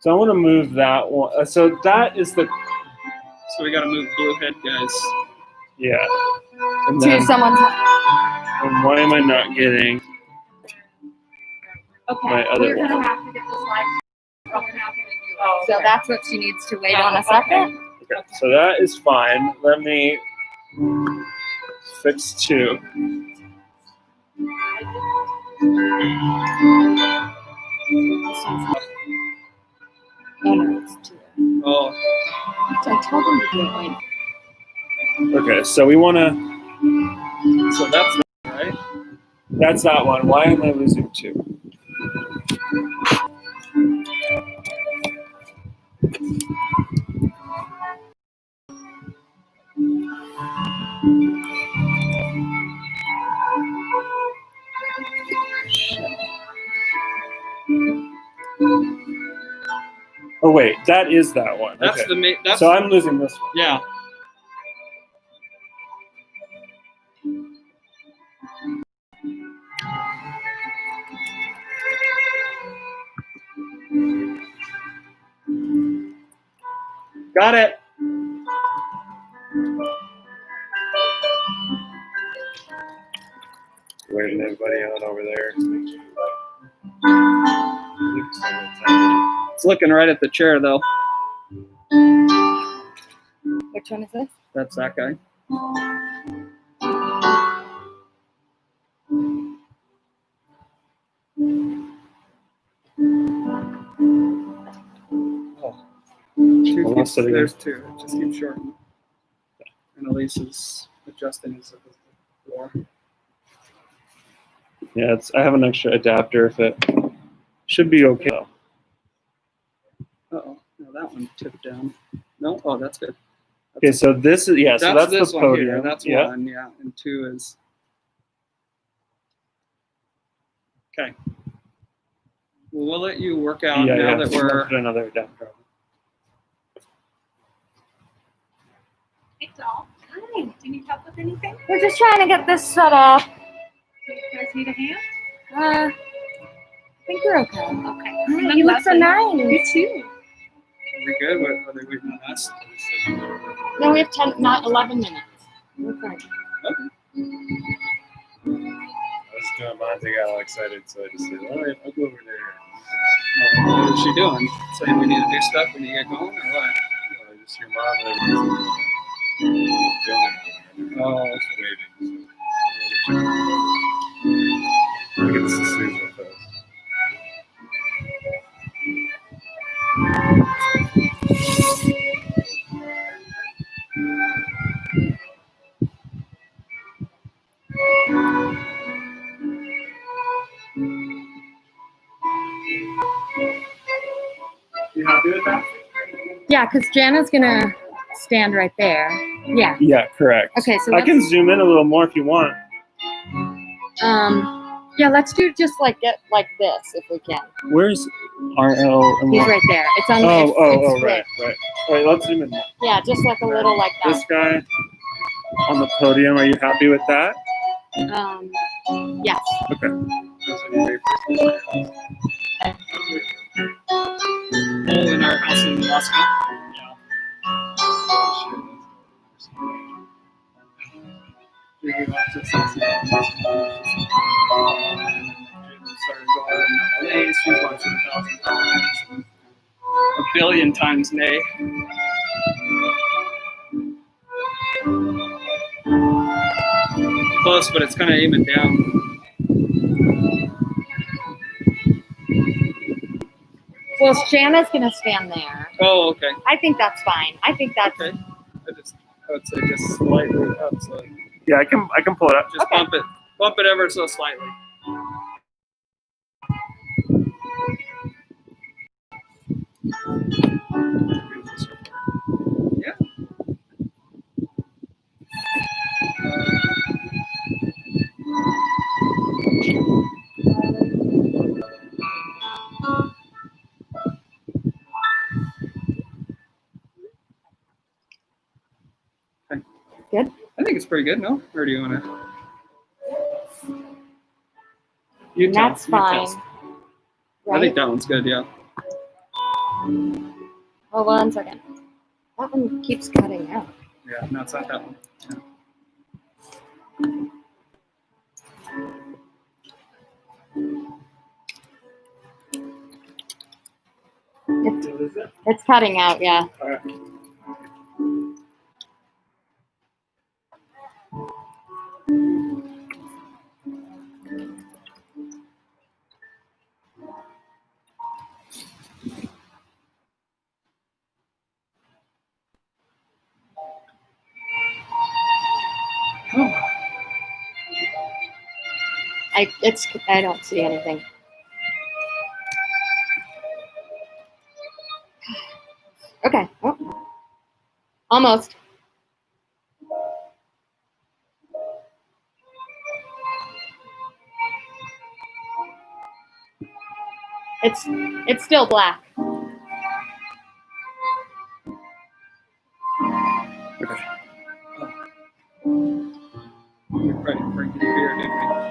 So I want to move that one. So that is the. So we got to move blue head guys. Yeah. And To then, someone's. and why am I not getting Okay. my other We're gonna one? have to get this live. So that's what she needs to wait on a second. Okay, so that is fine. Let me fix 2. Oh, So I told him to do it like. Okay, so we want to. so that's that, right? That's that one. Why am I losing 2? Oh wait, that is that one. That's okay. the that's So I'm losing this one. yeah. Got it. Waiting everybody on over there. It's looking right at the chair though. Which one is this? That's that guy. Oh. There's 2. Just keep short. And Elise is adjusting his floor. Yeah, I have an extra adapter if it should be okay. Uh-oh. No, that one tipped down. No? Oh, that's good. Okay, so this is so that's this the one podium. here. That's yeah. one, yeah. And 2 is okay. Well, we'll let you work out now that we're put another adapter on. Hey, doll. Hi. Do you need help with anything? We're just trying to get this set up. Do you guys need a hand? I think we're okay. Okay. Hi, you look so nice. You too. Are we good? What, are they waiting on us? No, we have 11 minutes. We're fine. Okay. I was doing mine, I got all excited, so I just said, all right, I'll go over there. What is she doing? Saying we need to do stuff, we need to get going, or what? Just your mom and Oh, waiting. Look at this Susan first. You happy with that? Yeah, because Jana's gonna stand right there. Yeah. Yeah, correct. Okay, so I can zoom in a little more if you want. Yeah, let's do just like this if we can. Where's RL? And He's what? right there. It's on. Oh, right. All right, let's zoom in. Yeah, just like a little like that. This guy on the podium. Are you happy with that? Yes. Okay. all in our house in Alaska. Yeah. She's watched it 1,000 times. A billion times, nay. Close, but it's kind of aiming down. Well, Jana's gonna stand there. Oh, okay. I think that's fine. I think that's Okay. I would say just slightly up. So Yeah, I can pull it up. just Okay. bump it ever so slightly. Yeah. Okay. Good? I think it's pretty good, no? Or do you want to? that's fine. I think that one's good, yeah. Hold on a second. That one keeps cutting out. Yeah, no, it's not that one. It's cutting out, yeah. All right. I don't see anything. Okay. Oh. Almost. It's still black. Okay. We're ready to bring the beer, didn't we?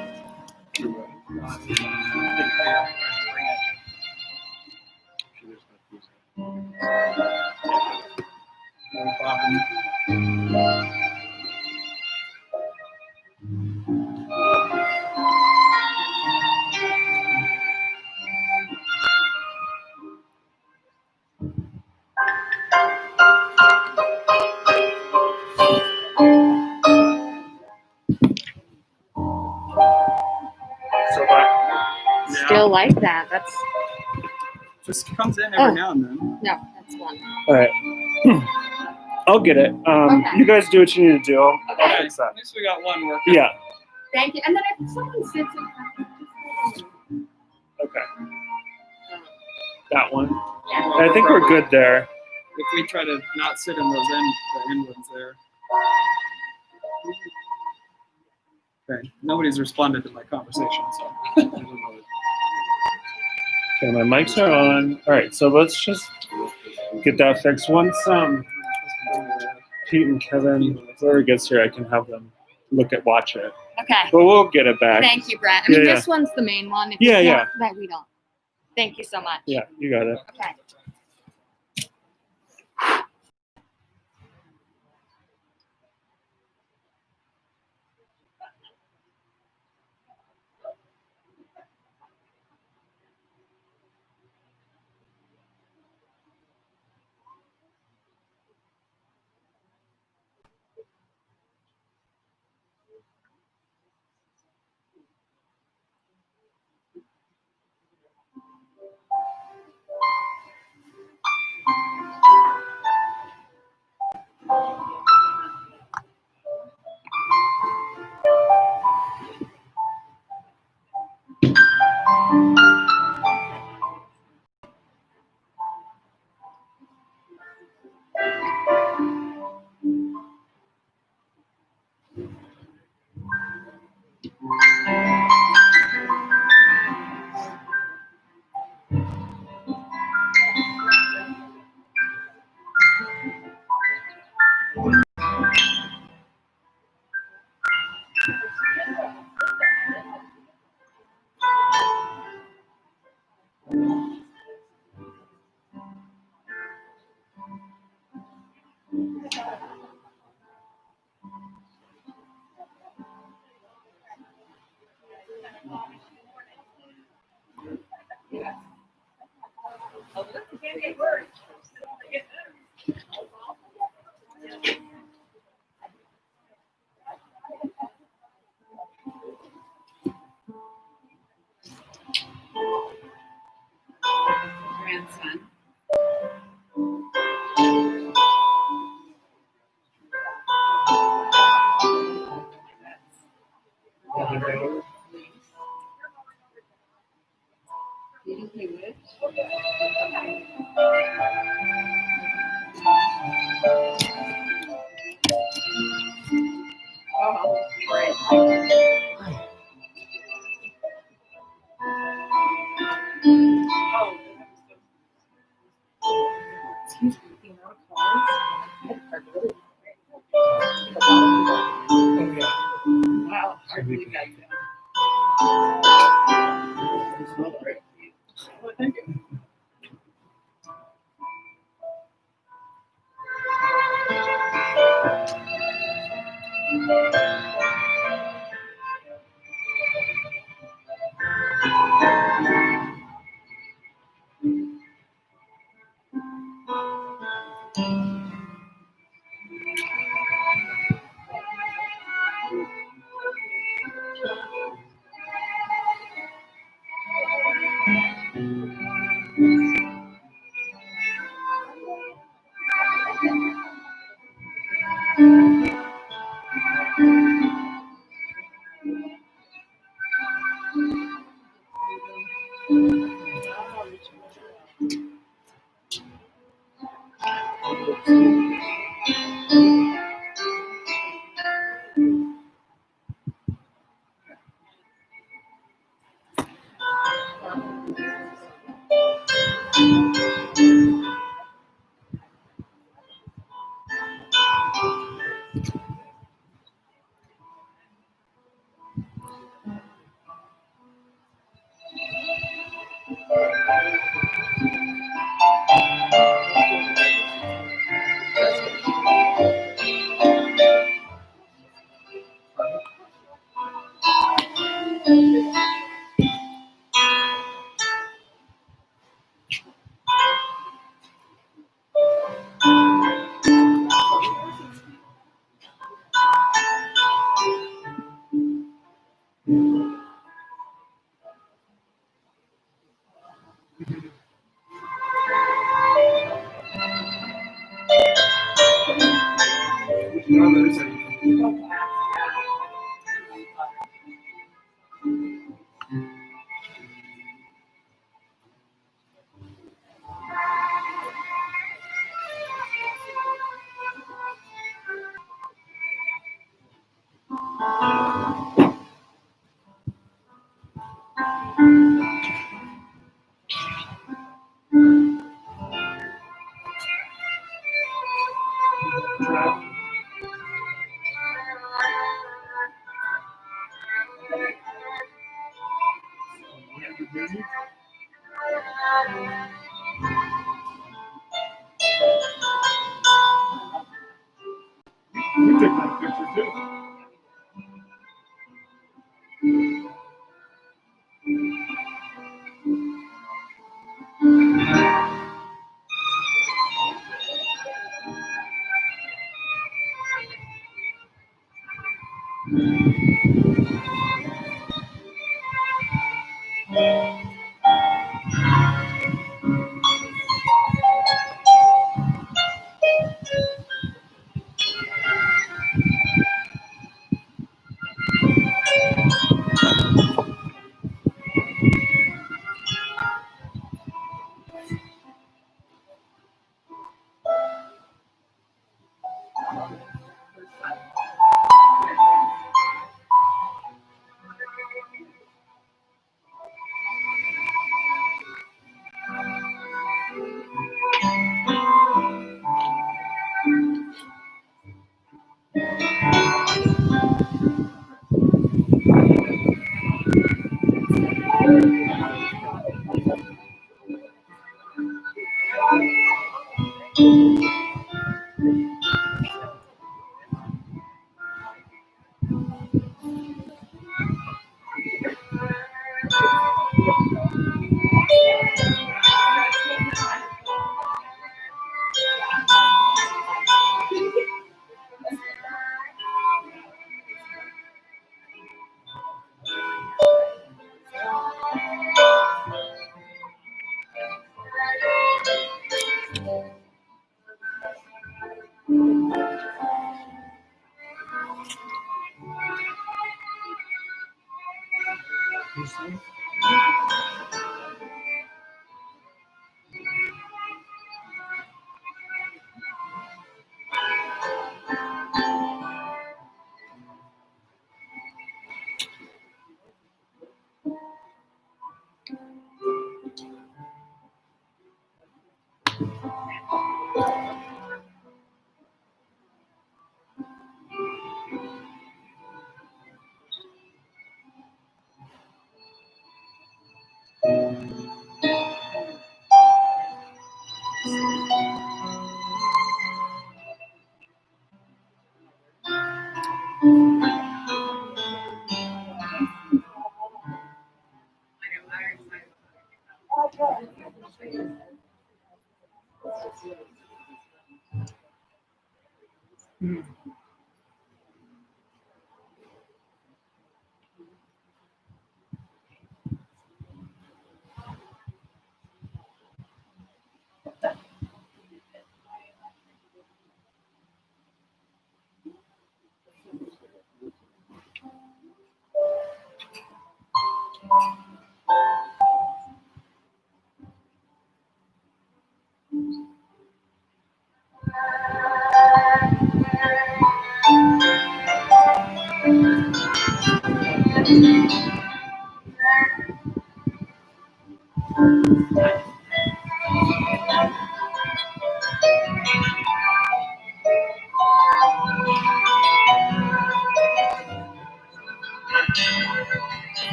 So Still like that. That's just comes in every now and then. no, that's one. All right. I'll get it. Okay. You guys do what you need to do. I'll Okay, fix that. at least we got one working. Yeah. Thank you. And then if someone sits in Okay. That one. yeah. I think we're good there. If we try to not sit in those the end ones there. Okay, nobody's responded to my conversation, so. Okay, my mics are on. All right, so let's just get that fixed. Once Pete and Kevin, whoever gets here, I can have them watch it. Okay. But we'll get it back. Thank you, Brett. I mean, Yeah, this one's the main one. If Yeah, you yeah. want that we don't. Thank you so much. Yeah, you got it. Okay. Grandson. Oh, great. Excuse me, the amount of cars. Wow, I believe that. Well, thank you. You took that picture too.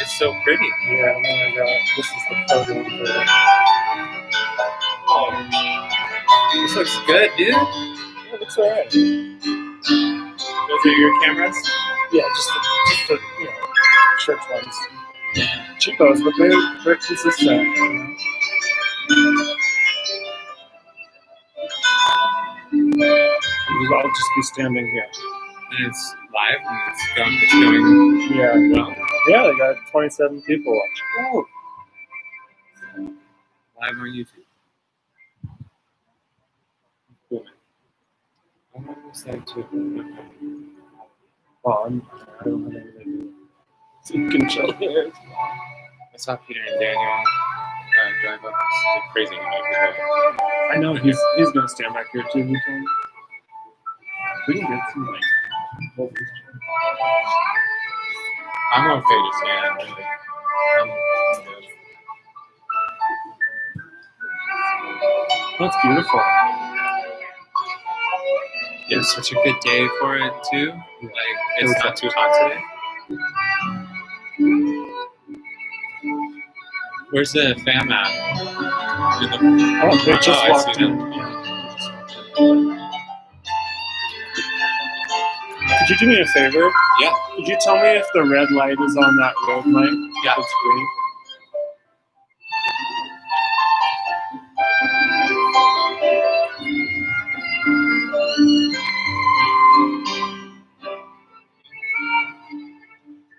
it's so pretty. Yeah, and then I got, this is the podium for it. Oh, this looks good, dude. Yeah, it looks alright. Those are your cameras? Yeah, just the church ones. Cheapos, but they're consistent. I'll just be standing here. And it's live and it's going Yeah. well. Yeah, they got 27 people watching. Oh. Live on YouTube. Cool, man. I almost like to. Oh, I don't have anything to do. So you can chill here. I saw Peter and Daniel drive up. It's crazy. I know he's gonna stand back here too. We can get some like. I'm okay to stand. Really. That's beautiful. It's such a good day for it too. Like it's not too hot today. Where's the fam at? Oh, they just I walked see in. them. Could you do me a favor? Yeah. Could you tell me if the red light is on that road light? Yeah. It's green.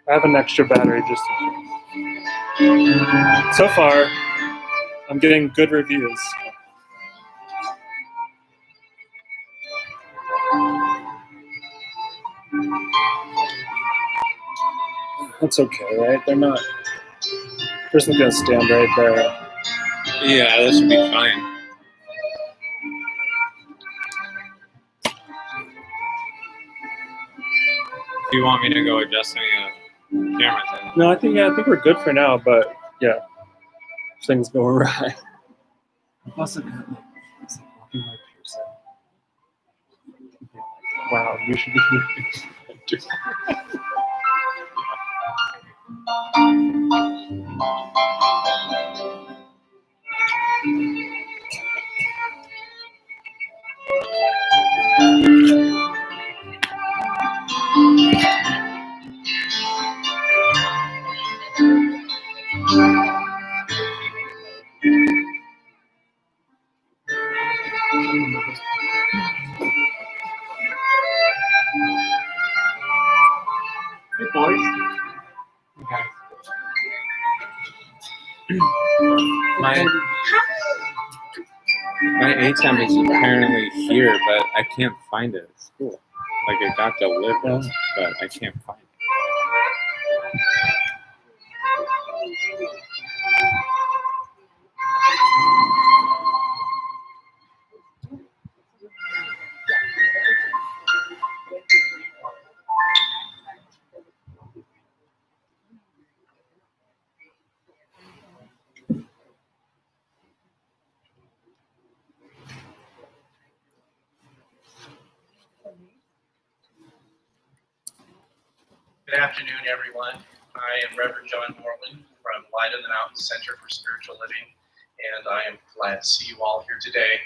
I have an extra battery just in case. So far, I'm getting good reviews. That's okay, right? They're not. The person's gonna stand right there. Yeah, that should be fine. Do you want me to go adjusting cameras? No, I think we're good for now. But yeah, if things go awry. I've also got like walking like person. Wow, you should be. Hey boys. My A-temp is apparently here, but I can't find it at school. Like it got delivered, but I can't find it. Good afternoon, everyone. I am Reverend John Moreland from Light of the Mountain Center for Spiritual Living, and I am glad to see you all here today.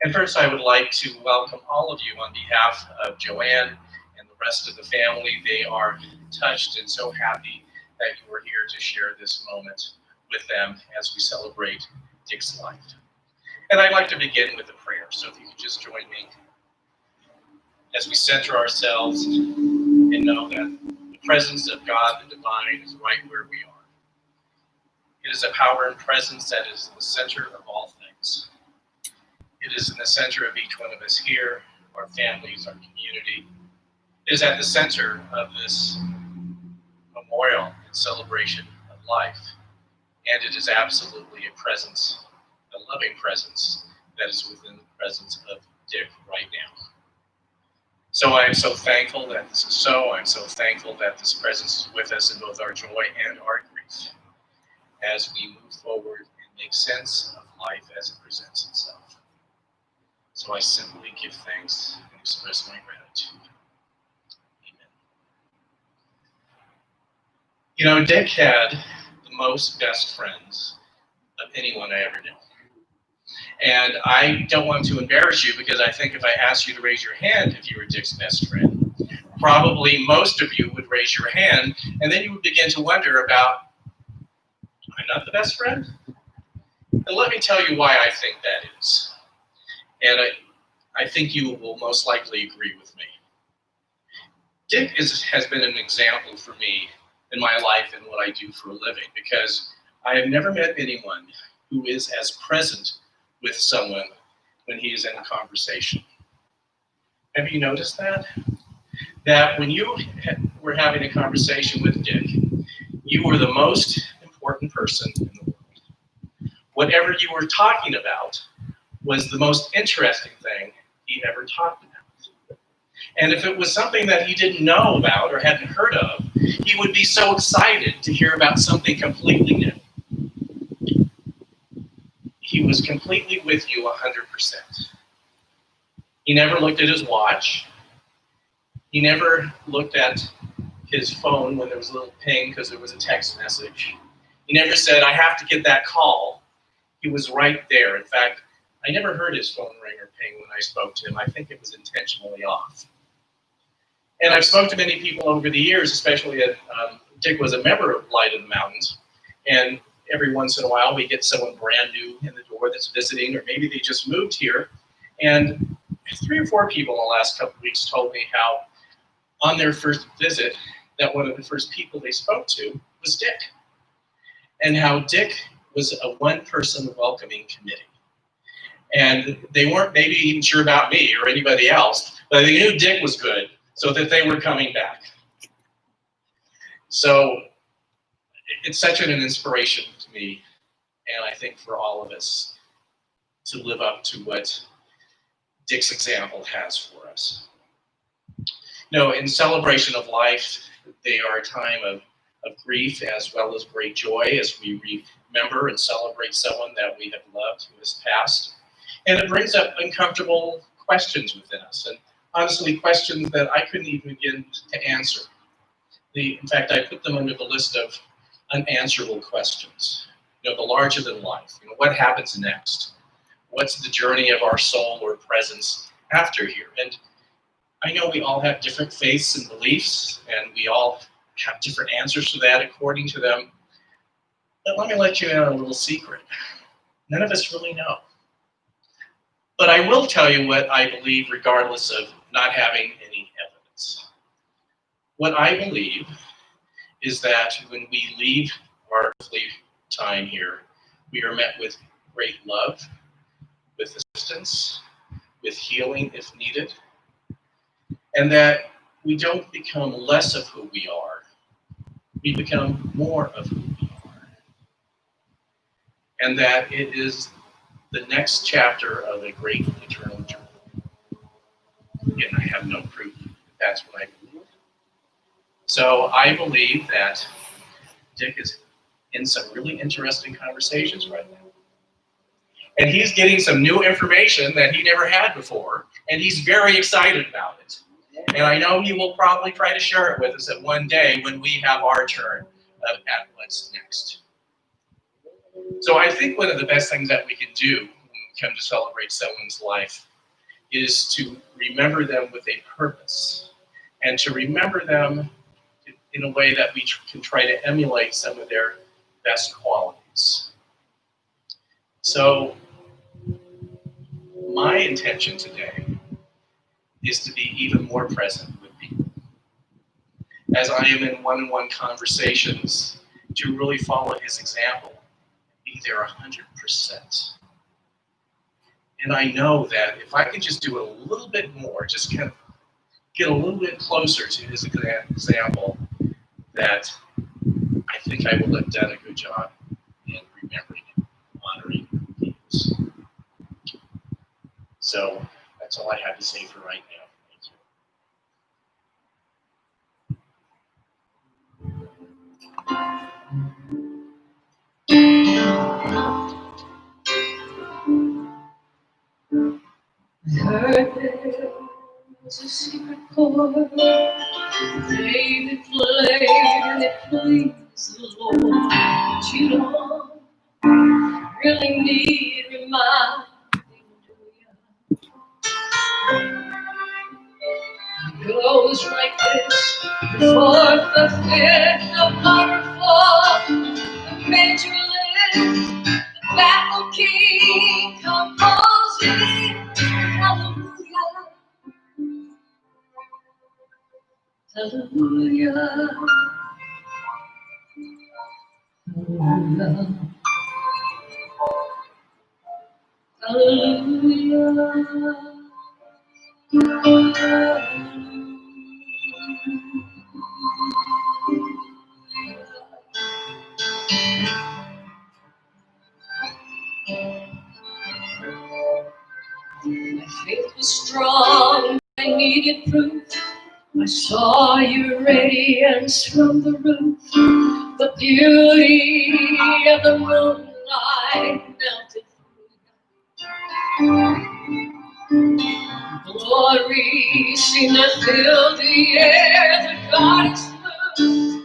And first, I would like to welcome all of you on behalf of Joanne and the rest of the family. They are touched and so happy that you are here to share this moment with them as we celebrate Dick's life. And I'd like to begin with a prayer, so if you could just join me as we center ourselves and know that the presence of God, the divine, is right where we are. It is a power and presence that is the center of all things. It is in the center of each one of us here, our families, our community. It is at the center of this memorial and celebration of life. And it is absolutely a presence, a loving presence, that is within the presence of Dick right now. So I am so thankful that this is so. I'm so thankful that this presence is with us in both our joy and our grief as we move forward and make sense of life as it presents itself. So I simply give thanks and express my gratitude. Amen. You know, Dick had most best friends of anyone I ever knew. And I don't want to embarrass you because I think if I asked you to raise your hand if you were Dick's best friend, probably most of you would raise your hand, and then you would begin to wonder about, I'm not the best friend? And let me tell you why I think that is. And I think you will most likely agree with me. Dick has been an example for me in my life and what I do for a living, because I have never met anyone who is as present with someone when he is in a conversation. Have you noticed that? That when you were having a conversation with Dick, you were the most important person in the world. Whatever you were talking about was the most interesting thing he ever talked about. And if it was something that he didn't know about or hadn't heard of, he would be so excited to hear about something completely new. He was completely with you 100%. He never looked at his watch. He never looked at his phone when there was a little ping because there was a text message. He never said, I have to get that call. He was right there. In fact, I never heard his phone ring or ping when I spoke to him. I think it was intentionally off. And I've spoken to many people over the years, especially Dick was a member of Light in the Mountains. And every once in a while, we get someone brand new in the door that's visiting, or maybe they just moved here. And 3 or 4 people in the last couple of weeks told me how on their first visit, that one of the first people they spoke to was Dick. And how Dick was a one-person welcoming committee. And they weren't maybe even sure about me or anybody else, but they knew Dick was good, so that they were coming back. So it's such an inspiration to me, and I think for all of us, to live up to what Dick's example has for us. You know, in celebration of life, they are a time of grief as well as great joy as we remember and celebrate someone that we have loved who has passed. And it brings up uncomfortable questions within us, and honestly, questions that I couldn't even begin to answer. In fact, I put them under the list of unanswerable questions. You know, the larger than life. You know, what happens next? What's the journey of our soul or presence after here? And I know we all have different faiths and beliefs, and we all have different answers to that according to them. But let me let you in on a little secret. None of us really know. But I will tell you what I believe, regardless of not having any evidence. What I believe is that when we leave our earthly time here, we are met with great love, with assistance, with healing if needed, and that we don't become less of who we are, we become more of who we are. And that it is the next chapter of a great eternal journey. Again, I have no proof that that's what I believe. So I believe that Dick is in some really interesting conversations right now. And he's getting some new information that he never had before, and he's very excited about it. And I know he will probably try to share it with us at one day when we have our turn at what's next. So I think one of the best things that we can do when we come to celebrate someone's life is to remember them with a purpose, and to remember them in a way that we can try to emulate some of their best qualities. So my intention today is to be even more present with people. As I am in one-on-one conversations, to really follow his example, be there 100%. And I know that if I can just do a little bit more, just kind of get a little bit closer to his example, that I think I will have done a good job in remembering him, honoring who he is. So that's all I have to say for right now. I heard there was a secret chord, David played and it pleased the Lord. But you don't really need reminding, do you? It goes like this: before the fifth, the powerful, the major lift, the baffled king composing. Hallelujah, hallelujah, hallelujah, my faith was strong, I needed proof. I saw your radiance from the roof. The beauty of the moonlight melted through. Glory seemed to fill the air. The goddess moved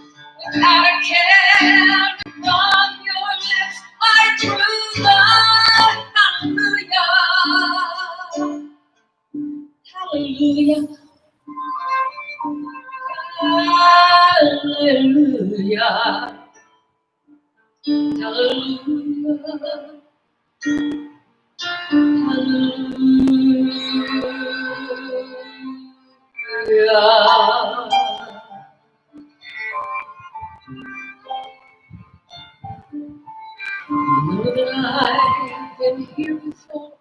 without a care. From your lips I drew the hallelujah. Hallelujah. Hallelujah. Hallelujah. Hallelujah. Know that I've been here before.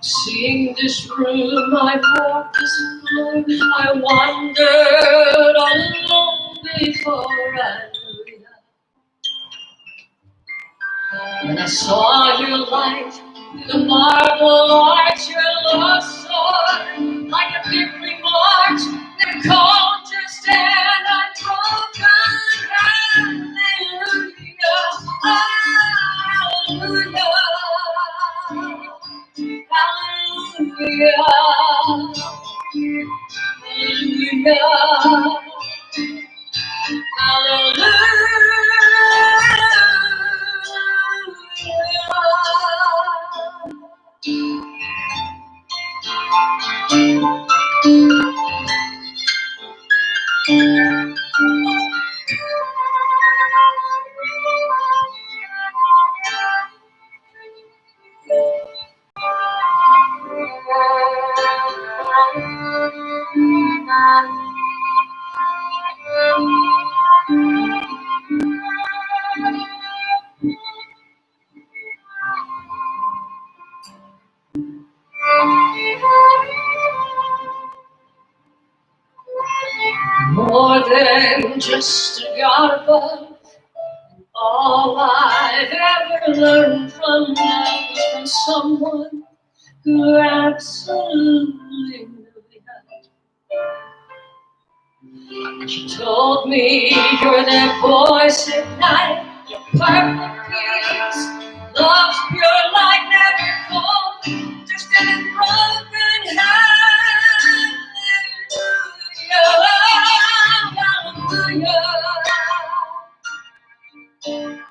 Seeing this room, I've walked this floor. I wandered all alone before I knew you. When I saw your light through the marble arch, your love soared like a victory march. Then called to stand unbroken. Hallelujah, hallelujah, hallelujah, more than just a God above. All I've ever learned from love was from someone who absolutely knew me. She told me you're their voice at night, your perfect peace, love's pure light never cold, just in a broken heart.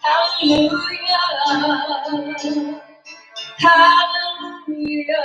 Hallelujah, hallelujah, hallelujah,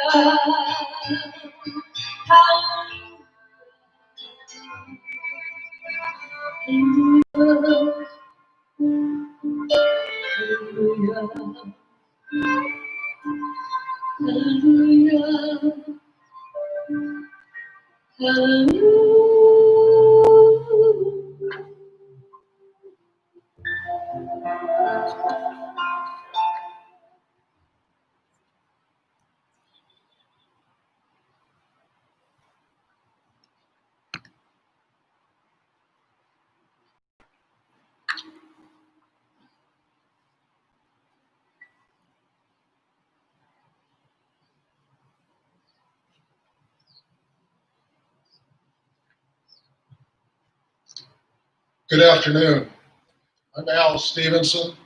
Good afternoon. I'm Al Stevenson.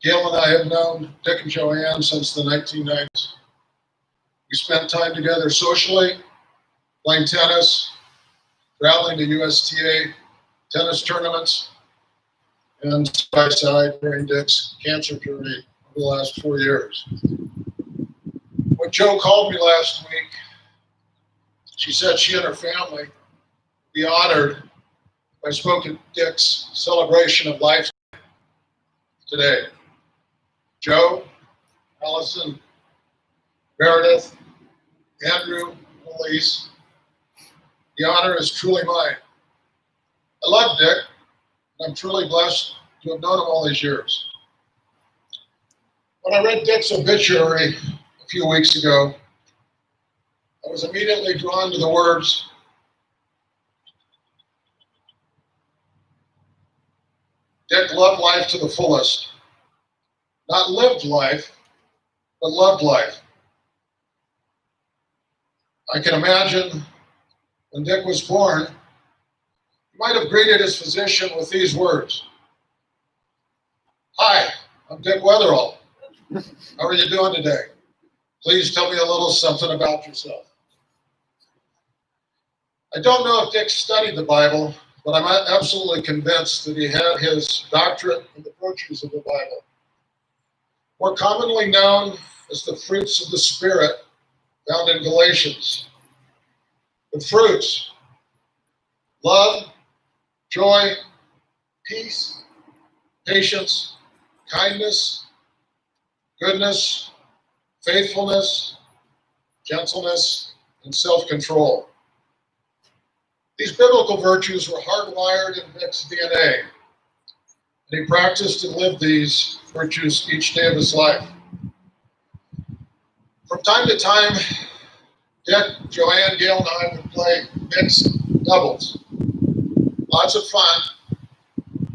Gail and I have known Dick and Joanne since the 1990s. We spent time together socially, playing tennis, traveling to USTA tennis tournaments, and side by side during Dick's cancer journey over the last 4 years. When Jo called me last week, she said she and her family would be honored if I spoke at Dick's celebration of life today. Jo, Allison, Meredith, Andrew, and Elise, the honor is truly mine. I love Dick, and I'm truly blessed to have known him all these years. When I read Dick's obituary a few weeks ago, I was immediately drawn to the words, Dick loved life to the fullest. Not lived life, but loved life. I can imagine when Dick was born, he might have greeted his physician with these words. Hi, I'm Dick Wetherell. How are you doing today? Please tell me a little something about yourself. I don't know if Dick studied the Bible, but I'm absolutely convinced that he had his doctorate in the virtues of the Bible, more commonly known as the fruits of the Spirit found in Galatians. The fruits: love, joy, peace, patience, kindness, goodness, faithfulness, gentleness, and self-control. These biblical virtues were hardwired in Dick's DNA, and he practiced and lived these virtues each day of his life. From time to time, Dick, Joanne, Gail, and I would play mixed doubles. Lots of fun.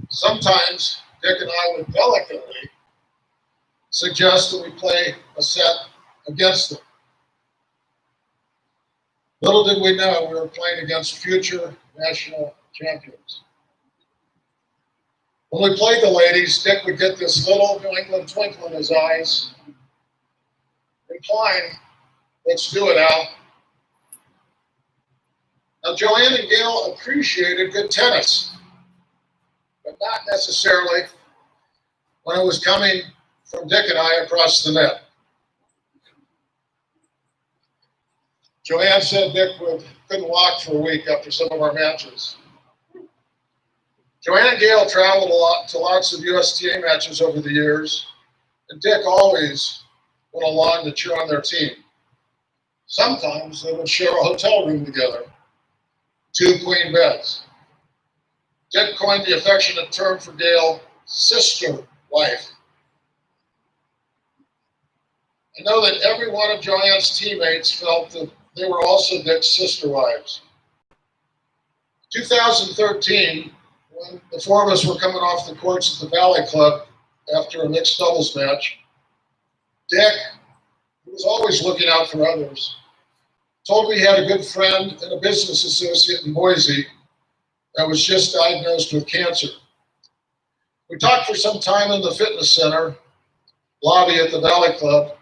Sometimes Dick and I would delicately suggest that we play a set against them. Little did we know we were playing against future national champions. When we played the ladies, Dick would get this little New England twinkle in his eyes, implying, let's do it, Al. Now, Joanne and Gail appreciated good tennis, but not necessarily when it was coming from Dick and I across the net. Joanne said Dick couldn't walk for a week after some of our matches. Joanne and Gail traveled a lot to lots of USTA matches over the years, and Dick always went along to cheer on their team. Sometimes they would share a hotel room together, 2 queen beds. Dick coined the affectionate term for Gail, sister wife. I know that every one of Joanne's teammates felt that they were also Dick's sister wives. 2013, when the 4 of us were coming off the courts at the Valley Club after a mixed doubles match, Dick, who was always looking out for others, told me he had a good friend and a business associate in Boise that was just diagnosed with cancer. We talked for some time in the fitness center lobby at the Valley Club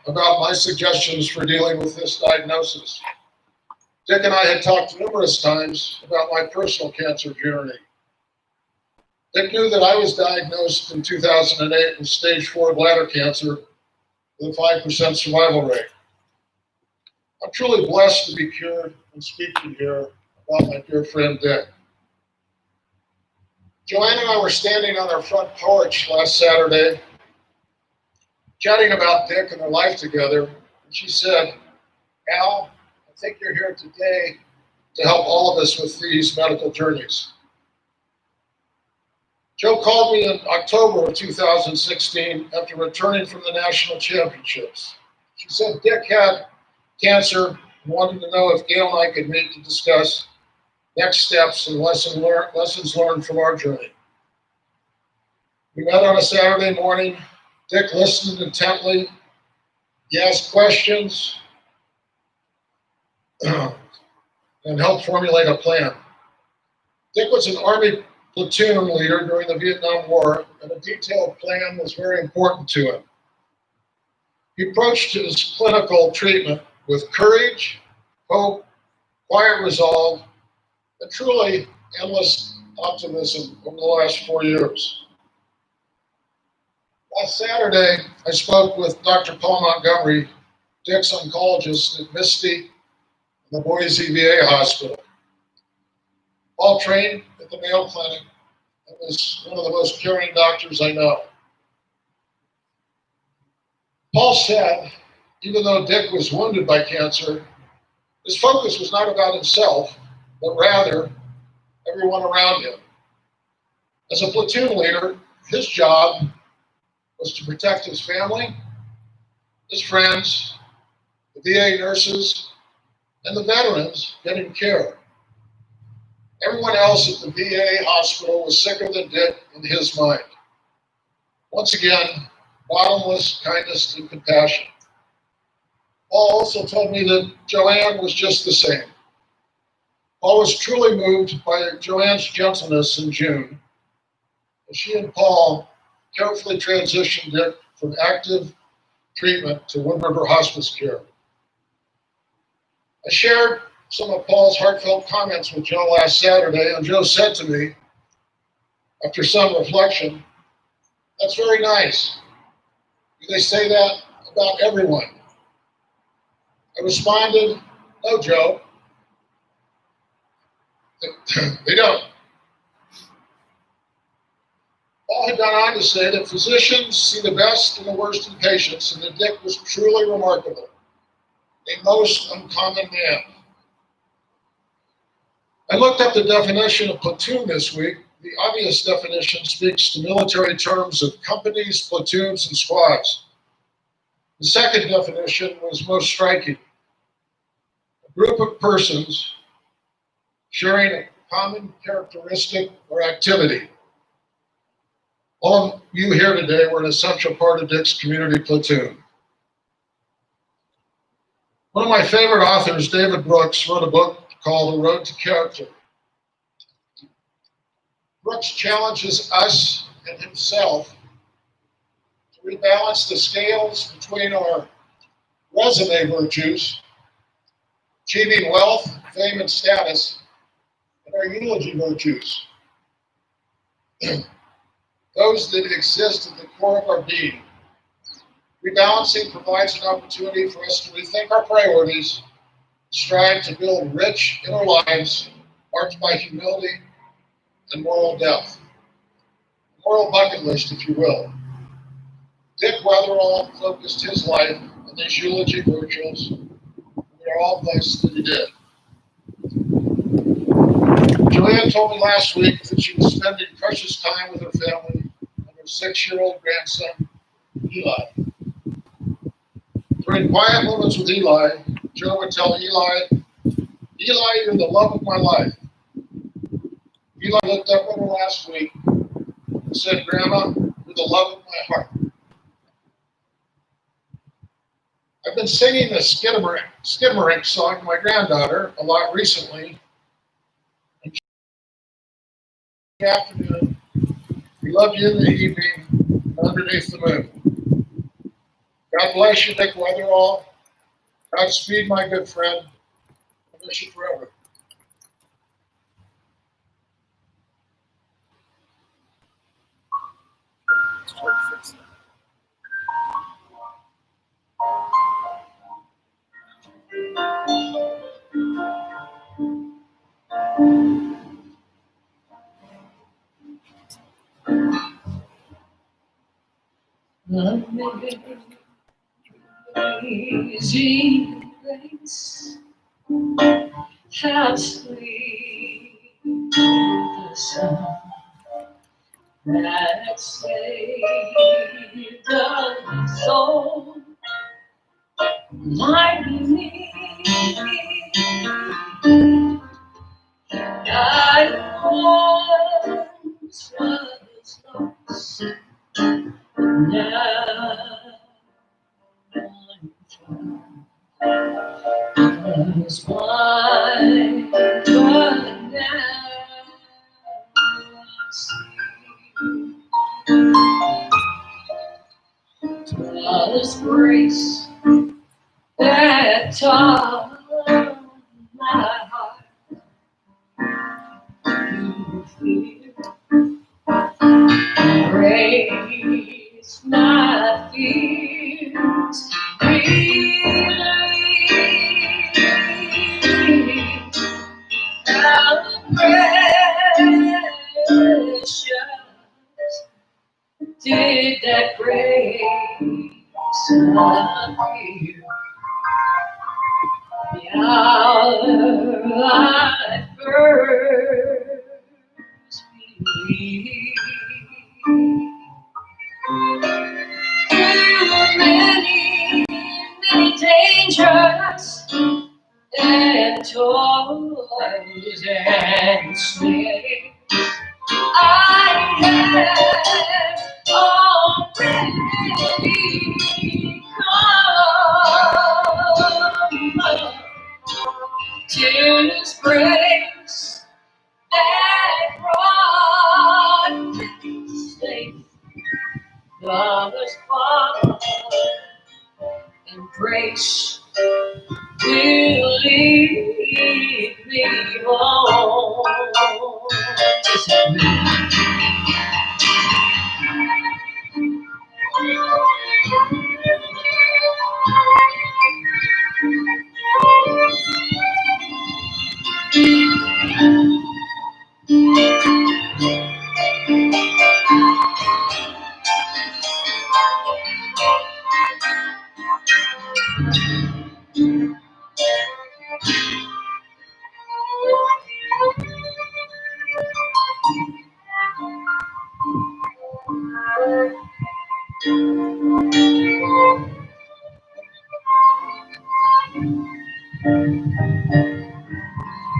about my suggestions for dealing with this diagnosis. Dick and I had talked numerous times about my personal cancer journey. Dick knew that I was diagnosed in 2008 with stage 4 bladder cancer with a 5% survival rate. I'm truly blessed to be cured and speaking here about my dear friend Dick. Joanne and I were standing on our front porch last Saturday, chatting about Dick and their life together, and she said, Al, I think you're here today to help all of us with these medical journeys. Jo called me in October of 2016 after returning from the national championships. She said Dick had cancer and wanted to know if Gail and I could meet to discuss next steps and lessons learned from our journey. We met on a Saturday morning. Dick listened intently. He asked questions and helped formulate a plan. Dick was an Army platoon leader during the Vietnam War, and a detailed plan was very important to him. He approached his clinical treatment with courage, hope, quiet resolve, and truly endless optimism over the last 4 years. Last Saturday, I spoke with Dr. Paul Montgomery, Dick's oncologist at Misty and the Boise VA Hospital. Paul trained at the Mayo Clinic and was one of the most caring doctors I know. Paul said, even though Dick was wounded by cancer, his focus was not about himself, but rather everyone around him. As a platoon leader, his job was to protect his family, his friends, the VA nurses, and the veterans getting care. Everyone else at the VA hospital was sicker than Dick in his mind. Once again, bottomless kindness and compassion. Paul also told me that Joanne was just the same. Paul was truly moved by Joanne's gentleness in June, as she and Paul carefully transitioned Dick from active treatment to Wood River hospice care. I shared some of Paul's heartfelt comments with Joe last Saturday, and Joe said to me, after some reflection, "That's very nice. Do they say that about everyone?" I responded, "No, Joe, they don't." Paul had gone on to say that physicians see the best and the worst in patients, and that Dick was truly remarkable, a most uncommon man. I looked up the definition of platoon this week. The obvious definition speaks to military terms of companies, platoons, and squads. The second definition was most striking. A group of persons sharing a common characteristic or activity. All of you here today were an essential part of Dick's community platoon. One of my favorite authors, David Brooks, wrote a book called The Road to Character. Brooks challenges us and himself to rebalance the scales between our resume virtues, achieving wealth, fame, and status, and our eulogy virtues, those that exist at the core of our being. Rebalancing provides an opportunity for us to rethink our priorities, strive to build rich inner lives marked by humility and moral depth. A moral bucket list, if you will. Dick Wetherell focused his life on these eulogy virtues, and we are all blessed that he did. Joanne told me last week that she was spending precious time with her family and her 6-year-old grandson, Eli. During quiet moments with Eli, Joe would tell Eli, "Eli, you're the love of my life." Eli looked up at her last week and said, "Grandma, you're the love of my heart." I've been singing the Skidmarink song to my granddaughter a lot recently. And in the afternoon, we love you in the evening, underneath the moon. God bless you, Dick Wetherell. Godspeed, my good friend. I miss you forever. Amazing grace, how sweet the sound that saved a soul like me. I once was lost, now I was blind, but now I see. 'Twas grace that taught my heart to feel. did that grace appear? The hour I first believed. Through many, many dangers and toils and snares, I have already come to this grace that brought me safe thus far, and grace will lead me home.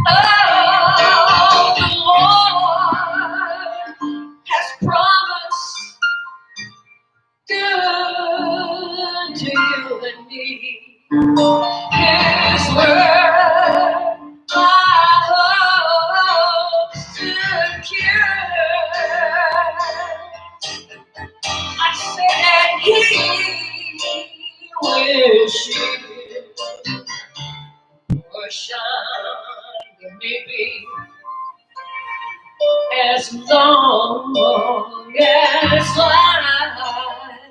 Oh, the Lord has promised good to you and me. His word I hope secure. I said He will shield or shine me as long as life.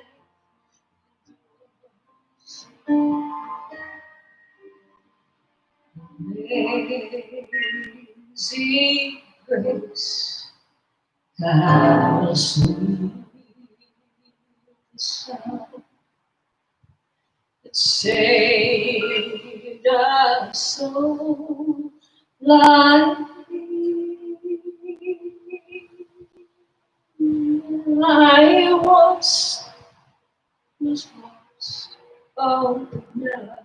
Lazy grace, how sweet the sound that saved a soul like me. I once was lost, oh, but now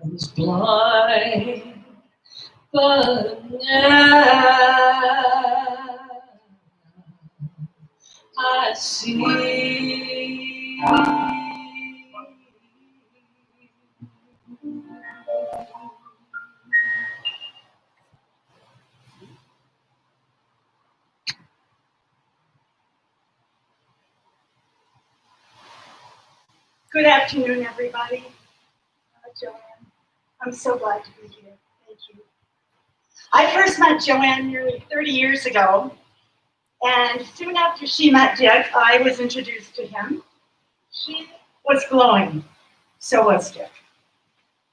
I was blind, but now I see. Good afternoon, everybody. Joanne, I'm so glad to be here. Thank you. I first met Joanne nearly 30 years ago, and soon after she met Dick, I was introduced to him. She was glowing, so was Dick.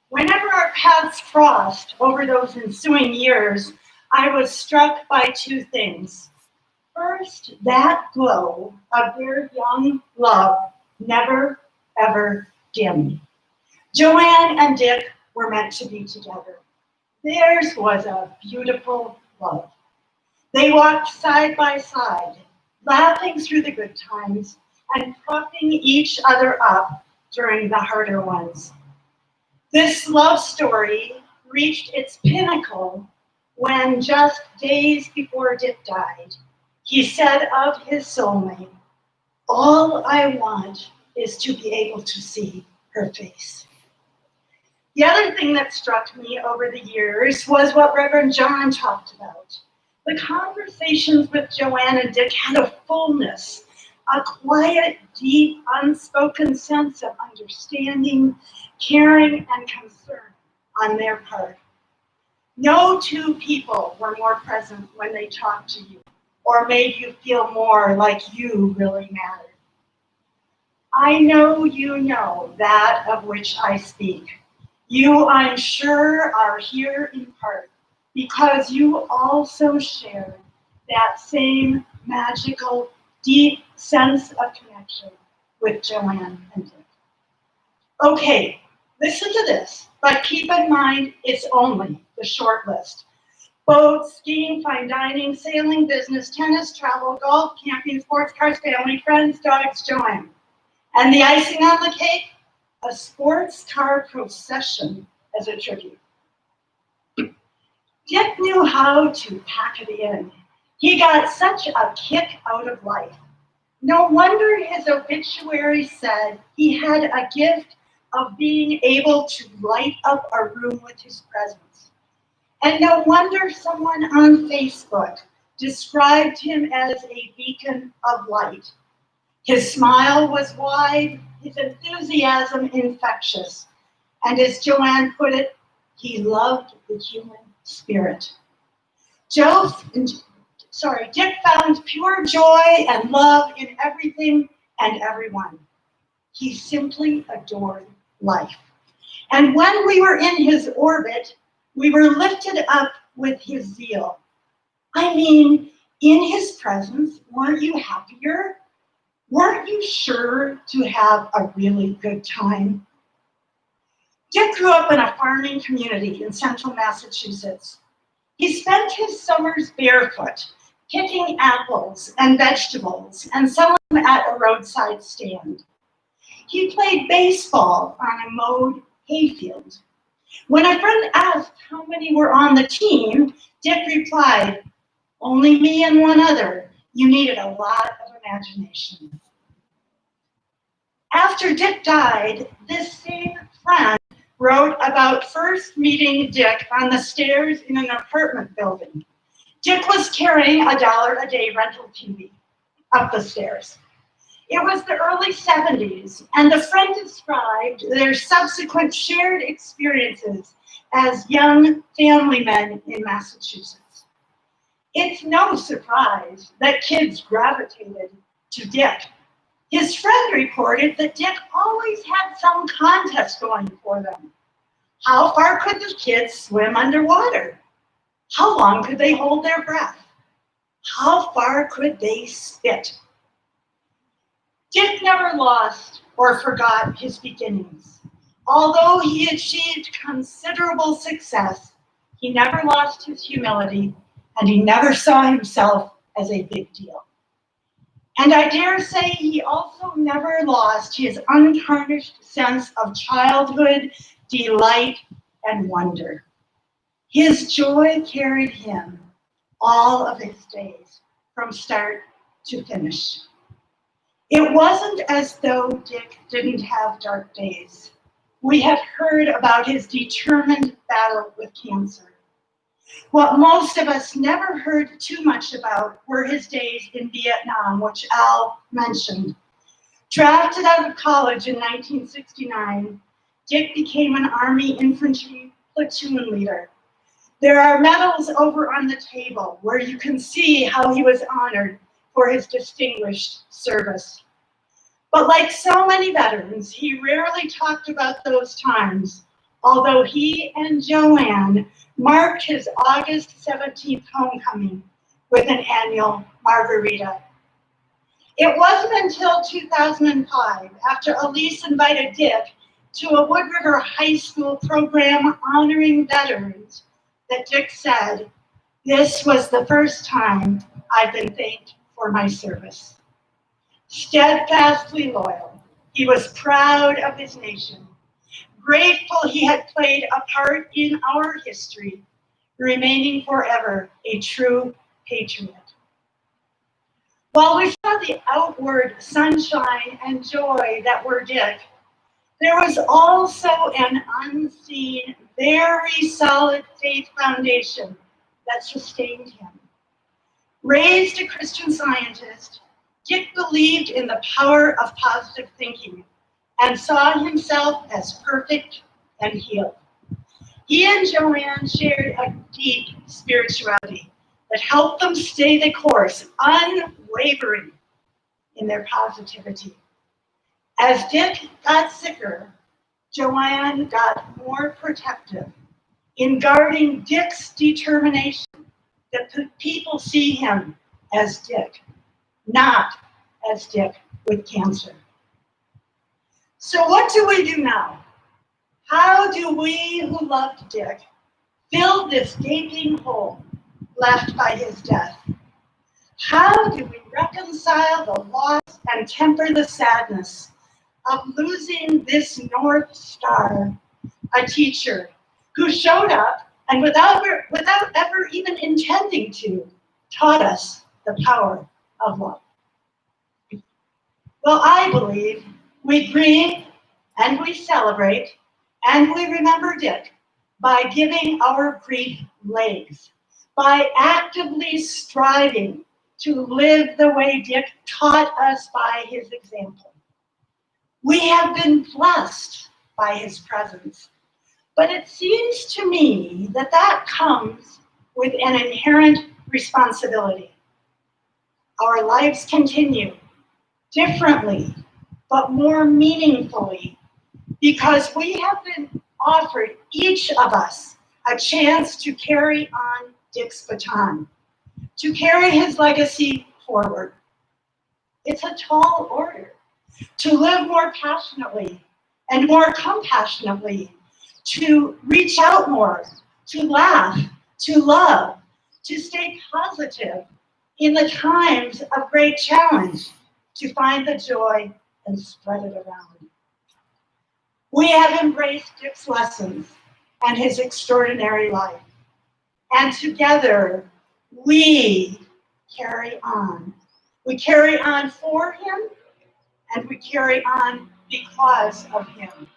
Whenever our paths crossed over those ensuing years, I was struck by two things. First, that glow of their young love never, ever dimmed. Joanne and Dick were meant to be together. Theirs was a beautiful love. They walked side by side, laughing through the good times and propping each other up during the harder ones. This love story reached its pinnacle when, just days before Dick died, he said of his soulmate, "All I want is to be able to see her face." The other thing that struck me over the years was what Reverend John talked about. The conversations with Joanne and Dick had a fullness, a quiet, deep, unspoken sense of understanding, caring, and concern on their part. No two people were more present when they talked to you or made you feel more like you really mattered. I know you know that of which I speak. You, I'm sure, are here in part because you also share that same magical, deep sense of connection with Joanne and Dick. Okay, listen to this, but keep in mind it's only the short list. Boats, skiing, fine dining, sailing, business, tennis, travel, golf, camping, sports cars, family, friends, dogs, Joanne. And the icing on the cake? A sports car procession as a tribute. Dick knew how to pack it in. He got such a kick out of life. No wonder his obituary said he had a gift of being able to light up a room with his presence. And no wonder someone on Facebook described him as a beacon of light. His smile was wide, his enthusiasm infectious, and as Joanne put it, he loved the human spirit. Dick found pure joy and love in everything and everyone. He simply adored life. And when we were in his orbit, we were lifted up with his zeal. I mean, in his presence, weren't you happier? Weren't you sure to have a really good time? Dick grew up in a farming community in central Massachusetts. He spent his summers barefoot, picking apples and vegetables and selling them at a roadside stand. He played baseball on a mowed hayfield. When a friend asked how many were on the team, Dick replied, "Only me and one other. You needed a lot of imagination." After Dick died, this same friend wrote about first meeting Dick on the stairs in an apartment building. Dick was carrying $1 a day rental TV up the stairs. It was the early 70s, and the friend described their subsequent shared experiences as young family men in Massachusetts. It's no surprise that kids gravitated to Dick. His friend reported that Dick always had some contest going for them. How far could the kids swim underwater? How long could they hold their breath? How far could they spit? Dick never lost or forgot his beginnings. Although he achieved considerable success, he never lost his humility, and he never saw himself as a big deal. And I dare say he also never lost his untarnished sense of childhood, delight, and wonder. His joy carried him all of his days, from start to finish. It wasn't as though Dick didn't have dark days. We have heard about his determined battle with cancer. What most of us never heard too much about were his days in Vietnam, which Al mentioned. Drafted out of college in 1969, Dick became an Army infantry platoon leader. There are medals over on the table where you can see how he was honored for his distinguished service. But like so many veterans, he rarely talked about those times, although he and Joanne marked his August 17th homecoming with an annual margarita. It wasn't until 2005, after Elise invited Dick to a Wood River High School program honoring veterans, that Dick said, "This was the first time I've been thanked for my service." Steadfastly loyal, he was proud of his nation, grateful he had played a part in our history, remaining forever a true patriot. While we saw the outward sunshine and joy that were Dick, there was also an unseen, very solid faith foundation that sustained him. Raised a Christian Scientist, Dick believed in the power of positive thinking and saw himself as perfect and healed. He and Joanne shared a deep spirituality that helped them stay the course, unwavering in their positivity. As Dick got sicker, Joanne got more protective in guarding Dick's determination that people see him as Dick, not as Dick with cancer. So what do we do now? How do we who loved Dick fill this gaping hole left by his death? How do we reconcile the loss and temper the sadness of losing this North Star, a teacher who showed up and without ever even intending to, taught us the power of love? Well, I believe we grieve and we celebrate and we remember Dick by giving our grief legs, by actively striving to live the way Dick taught us by his example. We have been blessed by his presence, but it seems to me that that comes with an inherent responsibility. Our lives continue differently, but more meaningfully, because we have been offered, each of us, a chance to carry on Dick's baton, to carry his legacy forward. It's a tall order to live more passionately and more compassionately, to reach out more, to laugh, to love, to stay positive in the times of great challenge, to find the joy and spread it around. We have embraced Dick's lessons and his extraordinary life, and together we carry on. We carry on for him, and we carry on because of him.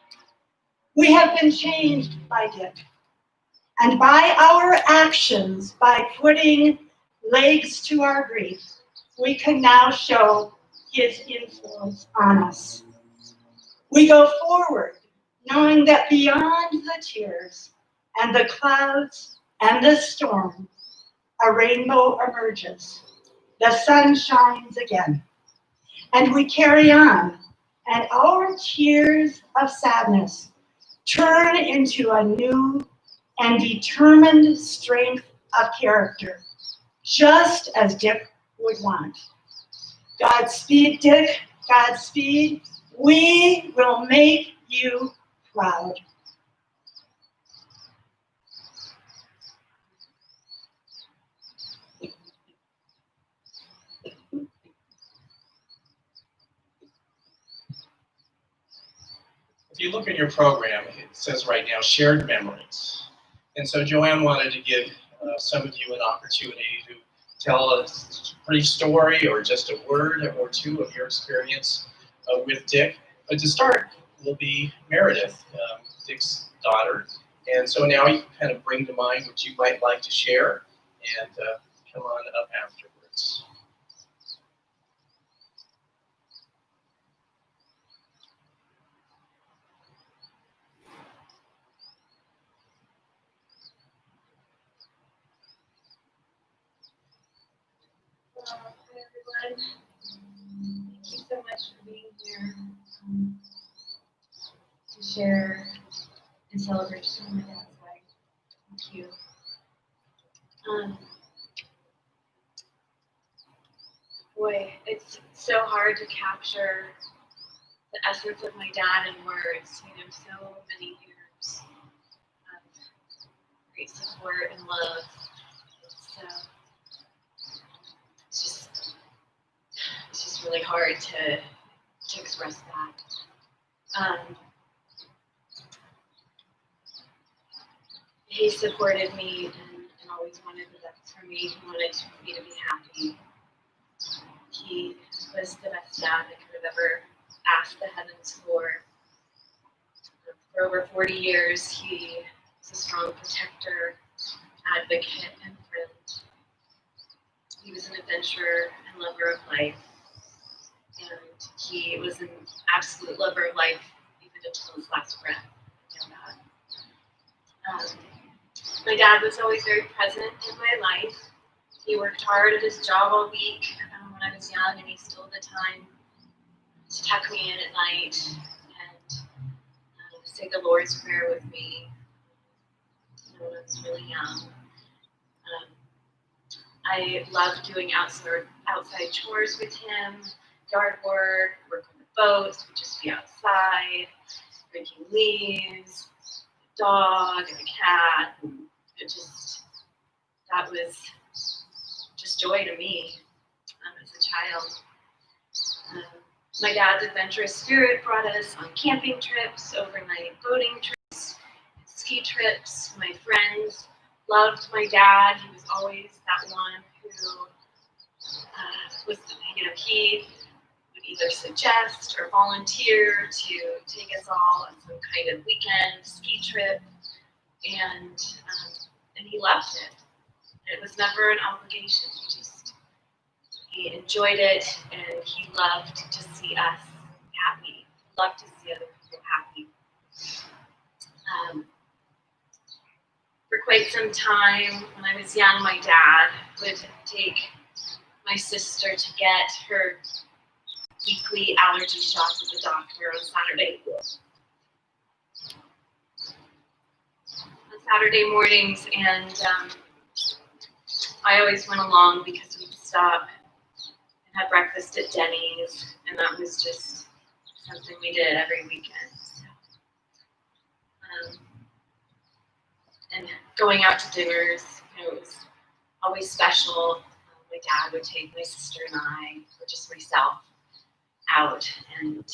We have been changed by Dick, and by our actions, by putting legs to our grief, we can now show his influence on us. We go forward, knowing that beyond the tears and the clouds and the storm, a rainbow emerges. The sun shines again, and we carry on, and our tears of sadness turn into a new and determined strength of character, just as Dick would want. Godspeed, Dick, Godspeed. We will make you proud. If you look at your program, it says right now, shared memories. And so Joanne wanted to give some of you an opportunity to tell a brief story or just a word or two of your experience with Dick. But to start will be Meredith, Dick's daughter. And so now you can kind of bring to mind what you might like to share and come on up afterwards. Hi everyone. Thank you so much for being here to share in celebration of my dad's life. Thank you. Boy, it's so hard to capture the essence of my dad in words. You know, so many years of great support and love. So it's just really hard to express that. He supported me and always wanted the best for me. He wanted me to be happy. He was the best dad I could have ever asked the heavens for. For over 40 years, he was a strong protector, advocate, and friend. He was an adventurer and lover of life. And he was an absolute lover of life even until his last breath. I know that. My dad was always very present in my life. He worked hard at his job all week when I was young, and he still had the time to tuck me in at night and say the Lord's Prayer with me when I was really young. I loved doing outside chores with him, yard work, work on the boats, we'd just be outside, raking leaves, a dog and a cat. And that was just joy to me as a child. My dad's adventurous spirit brought us on camping trips, overnight boating trips, ski trips. My friends loved my dad. He was always that one who was, he would either suggest or volunteer to take us all on some kind of weekend ski trip, and he loved it. It was never an obligation. He enjoyed it, and he loved to see us happy. He loved to see other people happy. For quite some time, when I was young, my dad would take my sister to get her weekly allergy shots at the doctor on Saturday mornings, and I always went along because we'd stop and have breakfast at Denny's, and that was just something we did every weekend. And going out to dinners, it was always special. My dad would take my sister and I, or just myself, out, and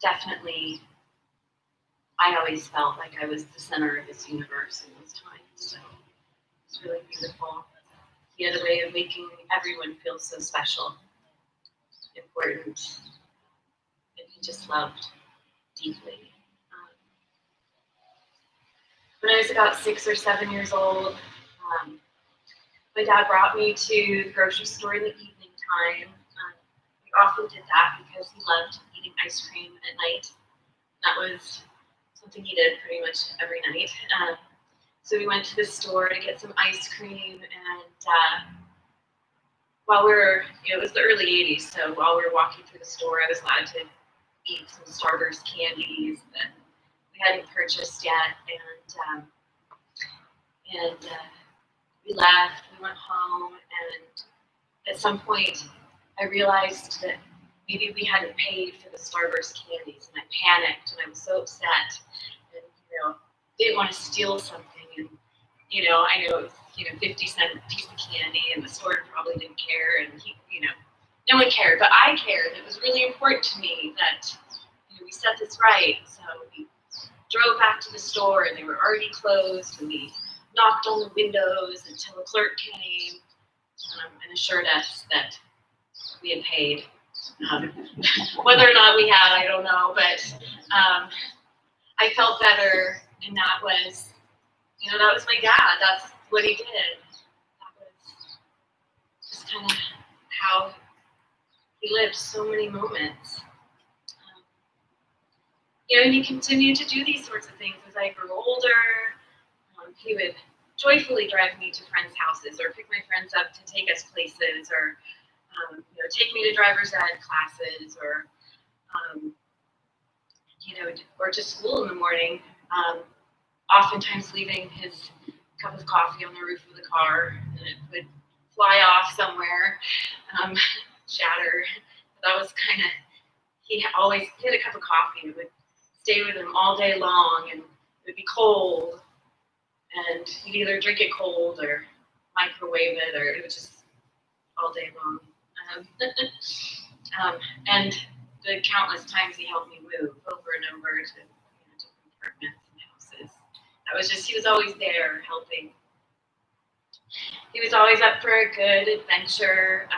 definitely I always felt like I was the center of his universe in those times. So it's really beautiful. He had a way of making everyone feel so special, important, and he just loved deeply. When I was about 6 or 7 years old, my dad brought me to the grocery store in the evening time. We often did that because he loved eating ice cream at night. That was something he did pretty much every night. So we went to the store to get some ice cream, and while we were, it was the early 80s, so while we were walking through the store, I was allowed to eat some Starburst candies that we hadn't purchased yet, and we left, we went home, and at some point I realized that maybe we hadn't paid for the Starburst candies, and I panicked, and I was so upset, and didn't want to steal something, and I know it was 50-cent piece of candy, and the store probably didn't care, and no one cared, but I cared. It was really important to me that we set this right. So we drove back to the store, and they were already closed, and we knocked on the windows until a clerk came and assured us that we had paid. Whether or not we had, I don't know, but I felt better, and that was my dad. That's what he did. That was just kind of how he lived so many moments. And he continued to do these sorts of things as I grew older. He would joyfully drive me to friends' houses, or pick my friends up to take us places, or take me to driver's ed classes, or or to school in the morning. Oftentimes leaving his cup of coffee on the roof of the car, and it would fly off somewhere, shatter. That was kind of, he had a cup of coffee, and it would stay with him all day long, and it would be cold, and he'd either drink it cold or microwave it, or it was just all day long. And the countless times he helped me move over and over to different apartments and houses. That was just, he was always there helping. He was always up for a good adventure.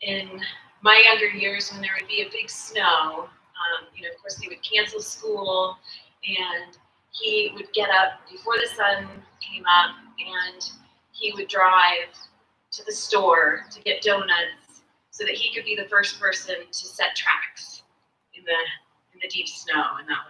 In my younger years, when there would be a big snow, of course, he would cancel school, and he would get up before the sun came up, and he would drive to the store to get donuts so that he could be the first person to set tracks in the deep snow. And that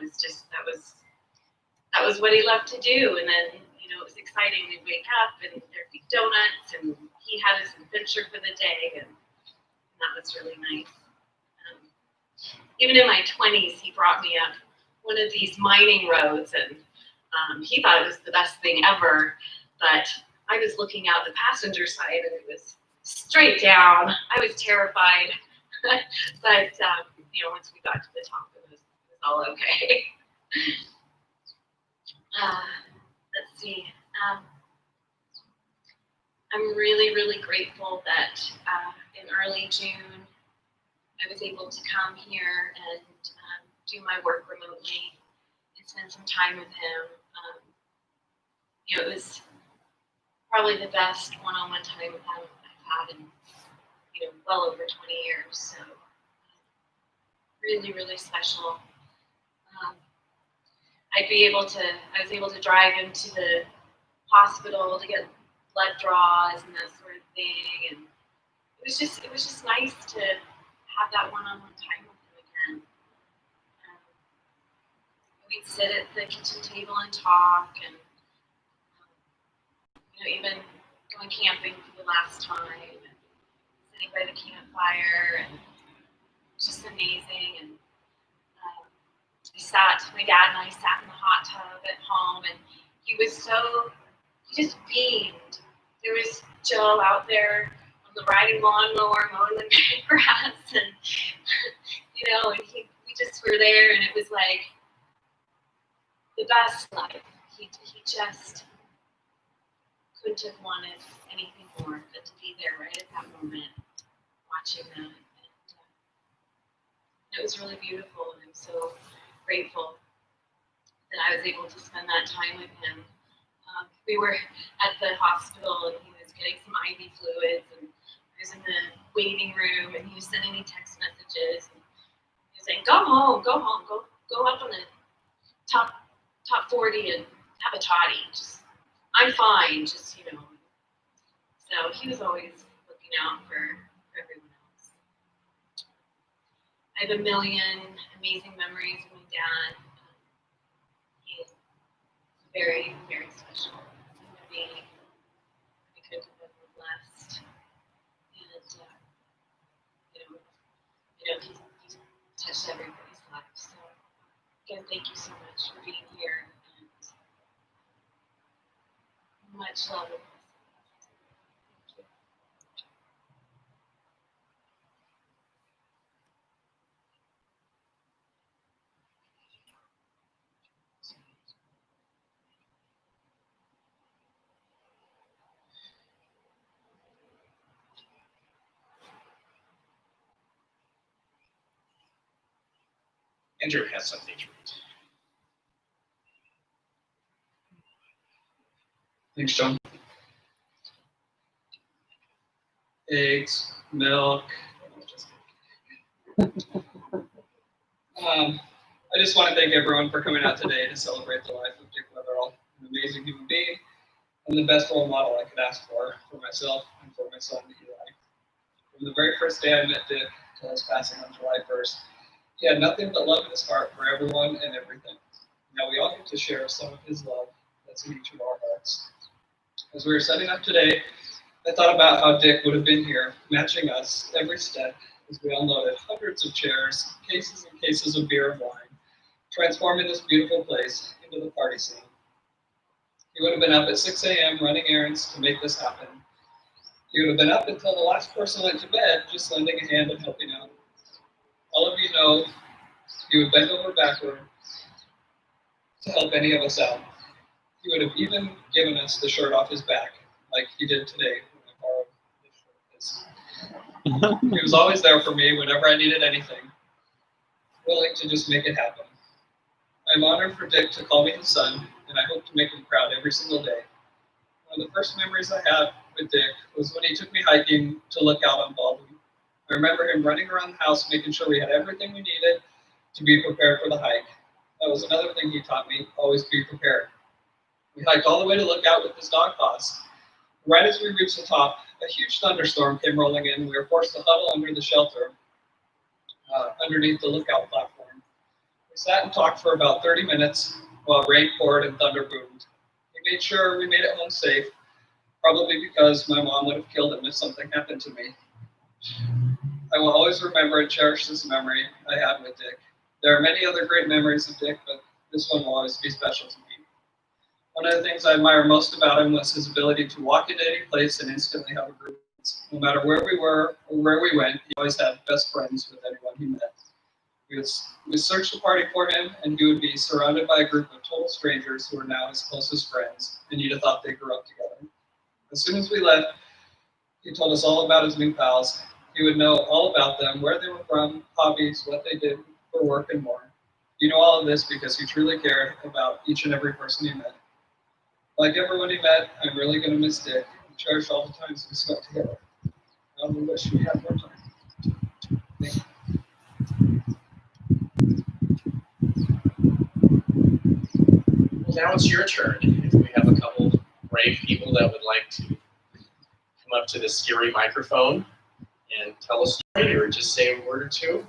was what he loved to do. And then, it was exciting. We'd wake up, and there'd be donuts, and he had his adventure for the day, and that was really nice. Even in my 20s, he brought me up one of these mining roads, and he thought it was the best thing ever, but I was looking out the passenger side and it was straight down. I was terrified. But, you know, once we got to the top, it was all okay. Let's see. I'm really, really grateful that in early June, I was able to come here and do my work remotely and spend some time with him. You know, it was probably the best one-on-one time with him I've had in, you know, well over 20 years. So really, really special. I was able to drive into the hospital to get blood draws and that sort of thing, and it was just nice to have that one-on-one time with him again. We'd sit at the kitchen table and talk, and you know, even going camping for the last time, and sitting by the campfire, and it's just amazing. And my dad and I sat in the hot tub at home, and he just beamed. There was Joe out there on the riding lawnmower mowing the grass, and you know, and we just were there, and it was like the best life. He just couldn't have wanted anything more than to be there right at that moment, watching that. And it was really beautiful, and I'm so grateful that I was able to spend that time with him. We were at the hospital, and he was getting some IV fluids, and I was in the waiting room, and he was sending me text messages, and he was saying, go home, go up on the top 40 and have a toddy. I'm fine, you know. So he was always looking out for everyone else. I have a million amazing memories with my dad. He is very, very special human being. I couldn't have been more blessed. And, you know, he's touched everybody's life. So, again, thank you so much for being here. And much love and blessings. Thank you. Andrew has something to read. Thanks, John. Eggs, milk. I just want to thank everyone for coming out today to celebrate the life of Dick Wetherell, an amazing human being, and the best role model I could ask for myself and for my son, Eli. From the very first day I met Dick until his passing on July 1st, he had nothing but love in his heart for everyone and everything. Now we all get to share some of his love that's in each of our hearts. As we were setting up today, I thought about how Dick would have been here, matching us every step, as we unloaded hundreds of chairs, cases and cases of beer and wine, transforming this beautiful place into the party scene. He would have been up at 6 a.m. running errands to make this happen. He would have been up until the last person went to bed, just lending a hand and helping out. All of you know he would bend over backward to help any of us out. He would have even given us the shirt off his back, like he did today when I borrowed his shirt. He was always there for me whenever I needed anything, willing to just make it happen. I'm honored for Dick to call me his son, and I hope to make him proud every single day. One of the first memories I had with Dick was when he took me hiking to look out on Baldwin. I remember him running around the house making sure we had everything we needed to be prepared for the hike. That was another thing he taught me, always be prepared. We hiked all the way to Lookout with his dog paws. Right as we reached the top, a huge thunderstorm came rolling in. We were forced to huddle under the shelter underneath the lookout platform. We sat and talked for about 30 minutes while rain poured and thunder boomed. He made sure we made it home safe, probably because my mom would have killed him if something happened to me. I will always remember and cherish this memory I had with Dick. There are many other great memories of Dick, but this one will always be special to me. One of the things I admire most about him was his ability to walk into any place and instantly have a group of friends. No matter where we were or where we went, he always had best friends with anyone he met. We would search the party for him, and he would be surrounded by a group of total strangers who are now his closest friends, and you'd have thought they grew up together. As soon as we left, he told us all about his new pals. He would know all about them, where they were from, hobbies, what they did for work, and more. You know all of this because he truly cared about each and every person he met. Like everyone he met, I'm really going to miss Dick and cherish all the times we spent together. I only wish we had more time. Thank you. Well, now it's your turn. If we have a couple brave people that would like to come up to this scary microphone and tell a story or just say a word or two.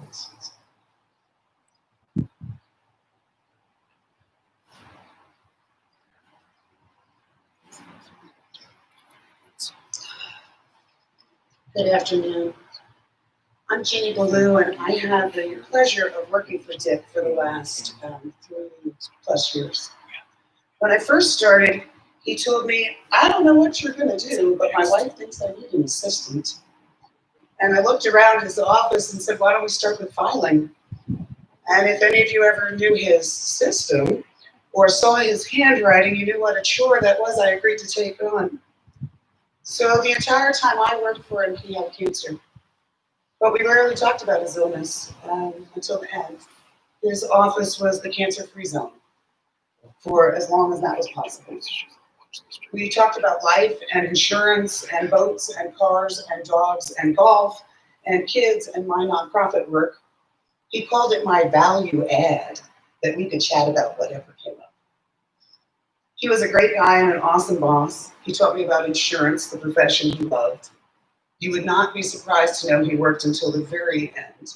Good afternoon. I'm Jeannie Ballou, and I have the pleasure of working for Dick for the last 3+ years. When I first started, he told me, I don't know what you're going to do, but my wife thinks I need an assistant. And I looked around his office and said, why don't we start with filing? And if any of you ever knew his system or saw his handwriting, you knew what a chore that was I agreed to take on. So the entire time I worked for him, he had cancer. But we rarely talked about his illness until the end. His office was the cancer-free zone for as long as that was possible. We talked about life and insurance and boats and cars and dogs and golf and kids and my nonprofit work. He called it my value add, that we could chat about whatever came up. He was a great guy and an awesome boss. He taught me about insurance, the profession he loved. You would not be surprised to know he worked until the very end.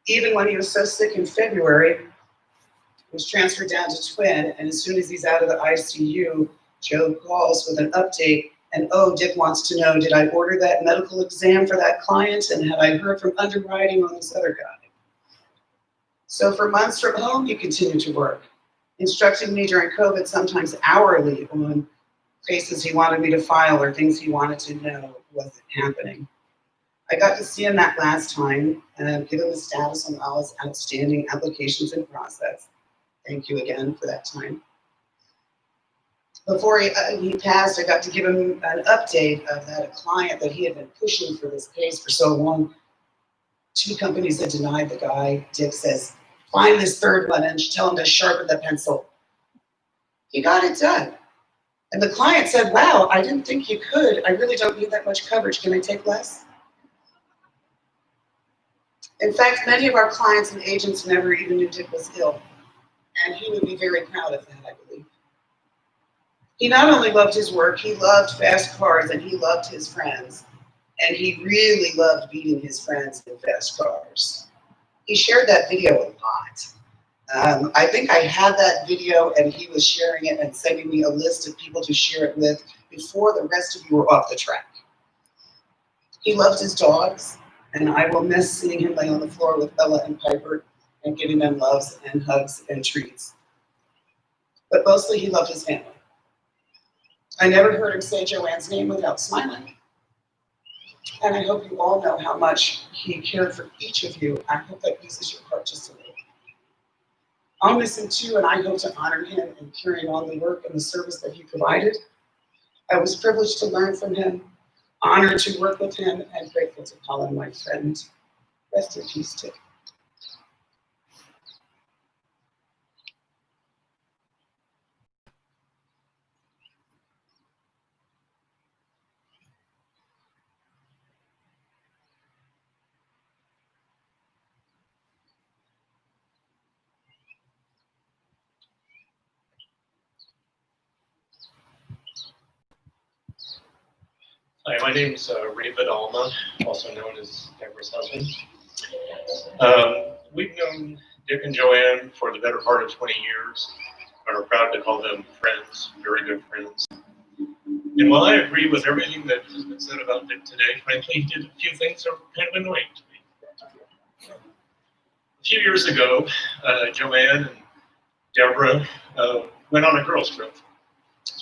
Even when he was so sick in February, he was transferred down to Twin, and as soon as he's out of the ICU, Joe calls with an update, and oh, Dick wants to know, did I order that medical exam for that client, and had I heard from underwriting on this other guy? So for months from home, he continued to work, instructing me during COVID, sometimes hourly, on cases he wanted me to file or things he wanted to know wasn't happening. I got to see him that last time and give him a status on all his outstanding applications in process. Thank you again for that time. Before he passed, I got to give him an update of that a client that he had been pushing for this case for so long. 2 companies had denied the guy. Dick says, find this third one and tell him to sharpen the pencil. He got it done. And the client said, wow, I didn't think you could. I really don't need that much coverage. Can I take less? In fact, many of our clients and agents never even knew Dick was ill. And he would be very proud of that, I believe. He not only loved his work, he loved fast cars and he loved his friends. And he really loved beating his friends in fast cars. He shared that video a lot. I think I had that video and he was sharing it and sending me a list of people to share it with before the rest of you were off the track. He loved his dogs, and I will miss seeing him lay on the floor with Bella and Piper and giving them loves and hugs and treats. But mostly he loved his family. I never heard him say Joanne's name without smiling. And I hope you all know how much he cared for each of you. I hope that eases your heart just a little. I'll miss him too, and I hope to honor him in carrying on the work and the service that he provided. I was privileged to learn from him, honored to work with him, and grateful to call him my friend. Rest in peace, Dick. Hi, my name is Ravid Alma, also known as Deborah's husband. We've known Dick and Joanne for the better part of 20 years and are proud to call them friends, very good friends. And while I agree with everything that has been said about Dick today, frankly, he did a few things that were kind of annoying to me. A few years ago, Joanne and Deborah went on a girls' trip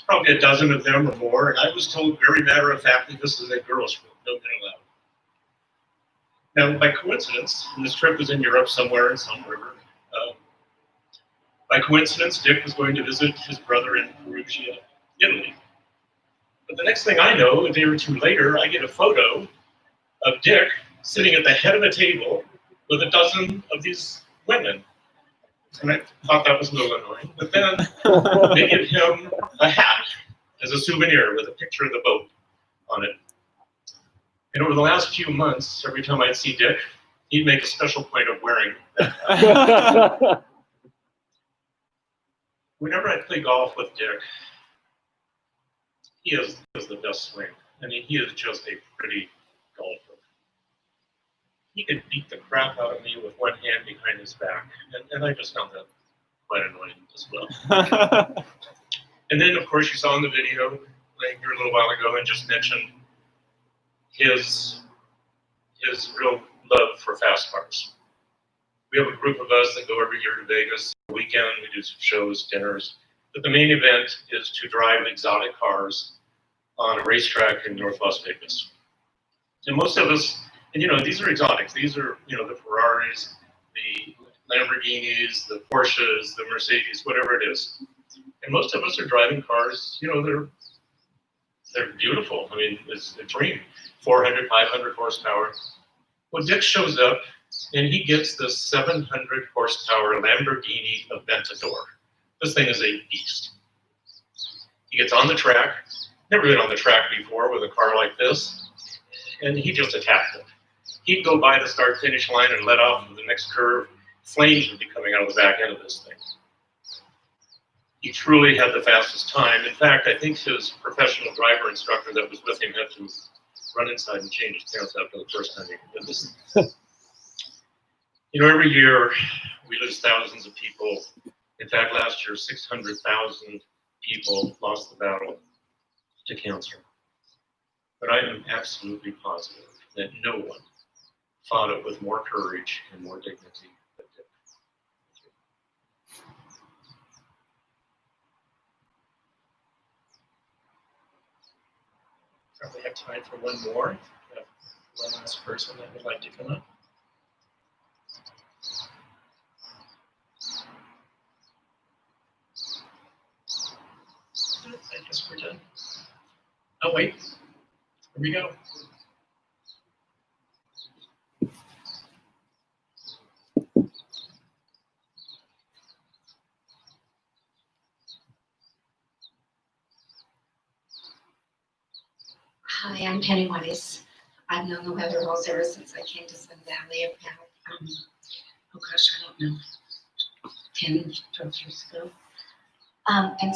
probably a dozen of them or more, and I was told very matter-of-factly, this is a girls' trip, no men allowed. Now, by coincidence, and this trip was in Europe somewhere in some river, by coincidence, Dick was going to visit his brother in Perugia, Italy. But the next thing I know, a day or two later, I get a photo of Dick sitting at the head of a table with a dozen of these women. And I thought that was a little annoying. But then they give him a hat as a souvenir with a picture of the boat on it. And over the last few months, every time I'd see Dick, he'd make a special point of wearing that hat. Whenever I play golf with Dick, he is the best swing. I mean, he is just a pretty golfer. He could beat the crap out of me with one hand behind his back, and I just found that quite annoying as well. And then, of course, you saw in the video like here a little while ago, and just mentioned his real love for fast cars. We have a group of us that go every year to Vegas. Weekend, we do some shows, dinners. But the main event is to drive exotic cars on a racetrack in North Las Vegas. And most of us, and you know, these are exotics. These are, you know, the Ferraris, the Lamborghinis, the Porsches, the Mercedes, whatever it is. And most of us are driving cars, you know, they're beautiful. I mean, it's a dream. 400, 500 horsepower. Well, Dick shows up and he gets this 700 horsepower Lamborghini Aventador. This thing is a beast. He gets on the track, never been on the track before with a car like this, and he just attacked it. He'd go by the start-finish line and let off of the next curve. Flames would be coming out of the back end of this thing. He truly had the fastest time. In fact, I think his professional driver instructor that was with him had to run inside and change his pants after the first time he did this. You know, every year we lose thousands of people. In fact, last year, 600,000 people lost the battle to cancer. But I am absolutely positive that no one fought it with more courage and more dignity than Dick. Probably have time for one more. One last person that would like to come up. I guess we're done. Oh, wait. Here we go. Hi, I'm Pennywise. I've known the Wetherells ever since I came to Sun Valley about, oh gosh, I don't know, 10, 12 years ago. And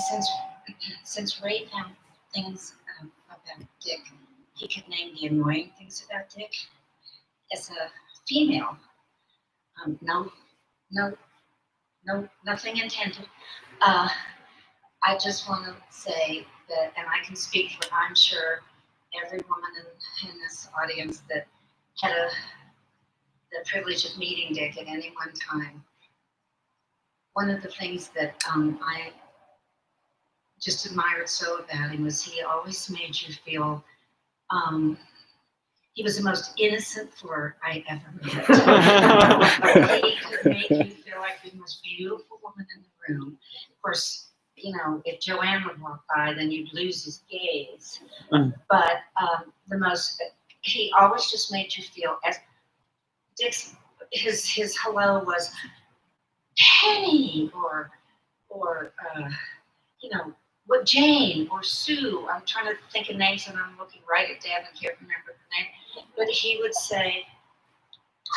since Ray found things about Dick, he could name the annoying things about Dick. As a female, nothing intended. I just want to say that, and I can speak for, I'm sure, every woman in this audience that had the privilege of meeting Dick at any one time. One of the things that I just admired so about him was he always made you feel, he was the most innocent flirt I ever met. He could make you feel like the most beautiful woman in the room. Of course, you know, if Joanne would walk by, then you'd lose his gaze. But he always just made you feel, as Dick's, his hello was Penny, or you know, what, Jane or Sue. I'm trying to think of names and I'm looking right at Deb and can't remember the name. But he would say,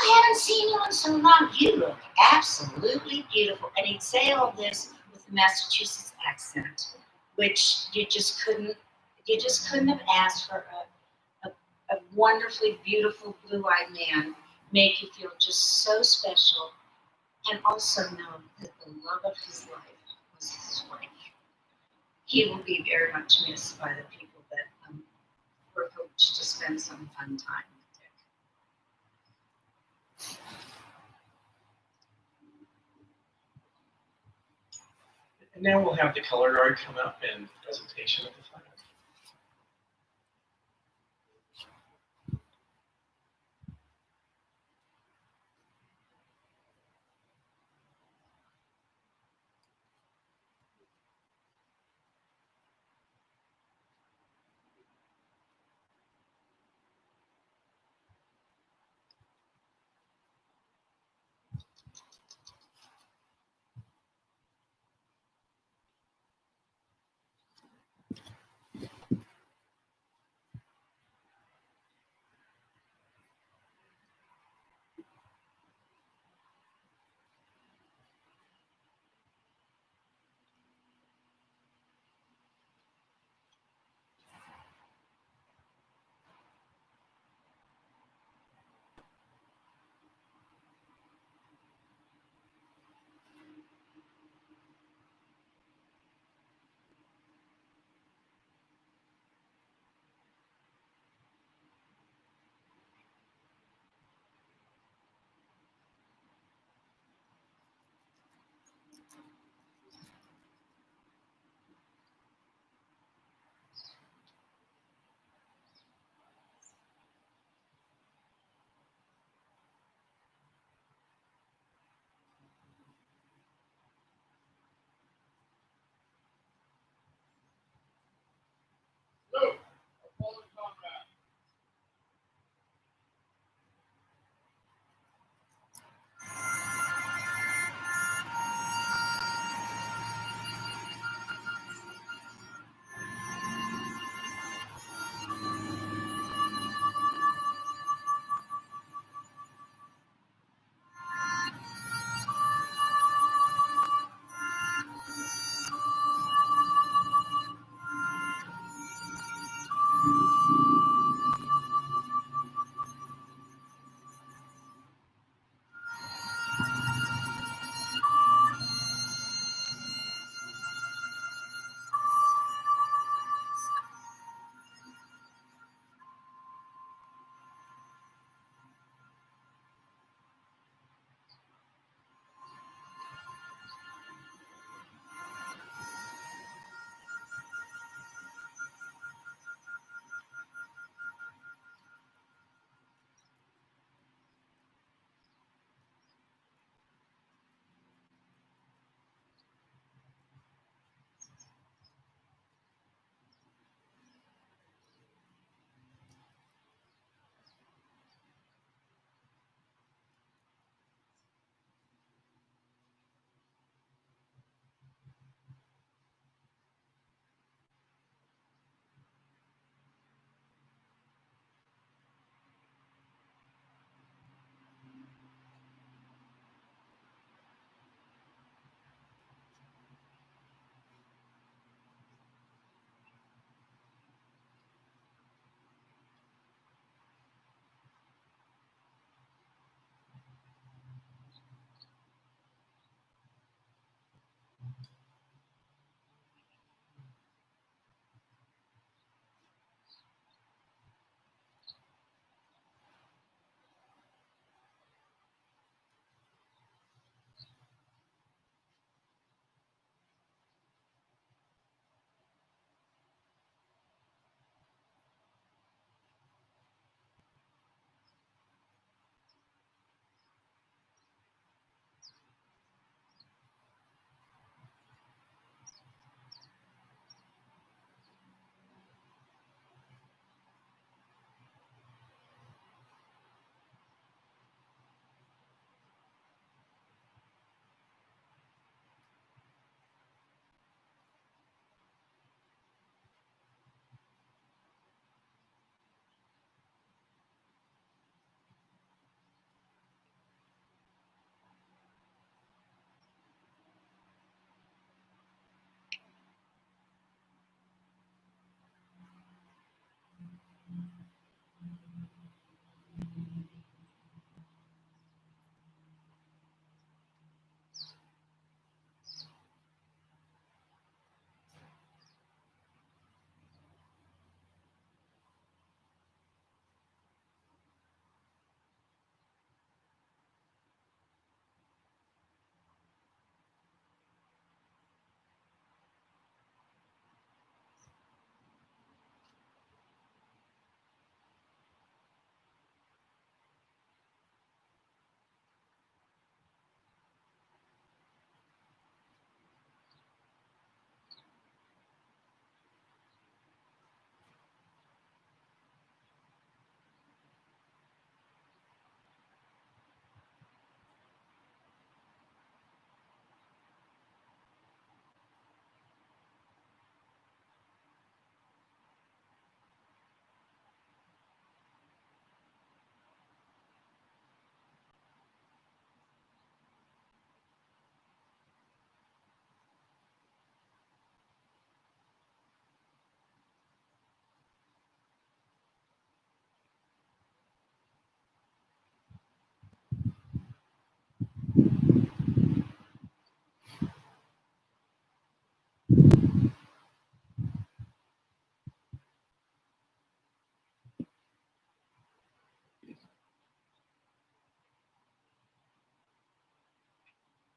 I haven't seen you in so long. You look absolutely beautiful. And he'd say all this with a Massachusetts accent, which you just couldn't have asked for a wonderfully beautiful blue-eyed man, make you feel just so special, and also know that the love of his life was his wife. He will be very much missed by the people that were coached to spend some fun time with Dick. And now we'll have the color guard come up and presentation of the flag.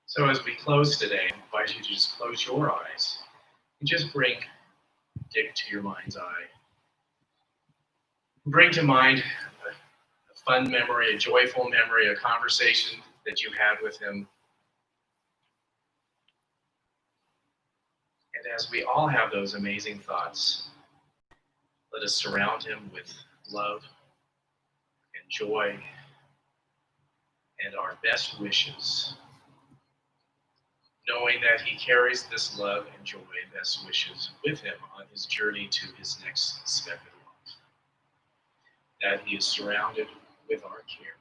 So as we close today, I invite you to just close your eyes and just bring Dick to your mind's eye. Bring to mind a fun memory, a joyful memory, a conversation that you had with him. And as we all have those amazing thoughts, let us surround him with love and joy and our best wishes, knowing that he carries this love and joy and best wishes with him on his journey to his next step in life. That he is surrounded with our care.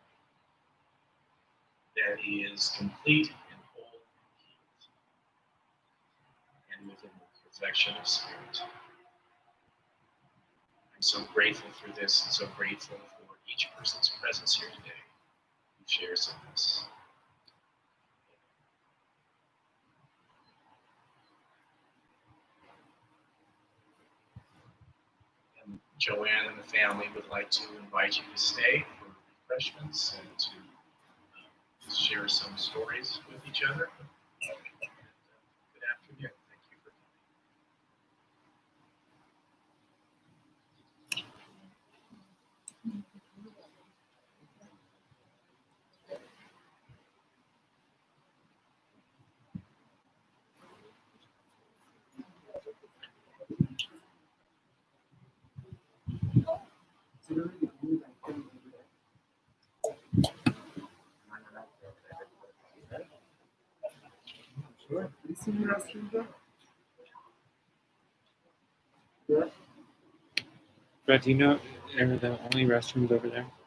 That he is complete and whole and healed. And within the perfection of spirit. I'm so grateful for this and so grateful for each person's presence here today who shares in this. And Joanne and the family would like to invite you to stay for refreshments and to share some stories with each other. Good afternoon. Thank you for coming. Sure. You see the restrooms there? Brett, do you know they're the only restrooms over there?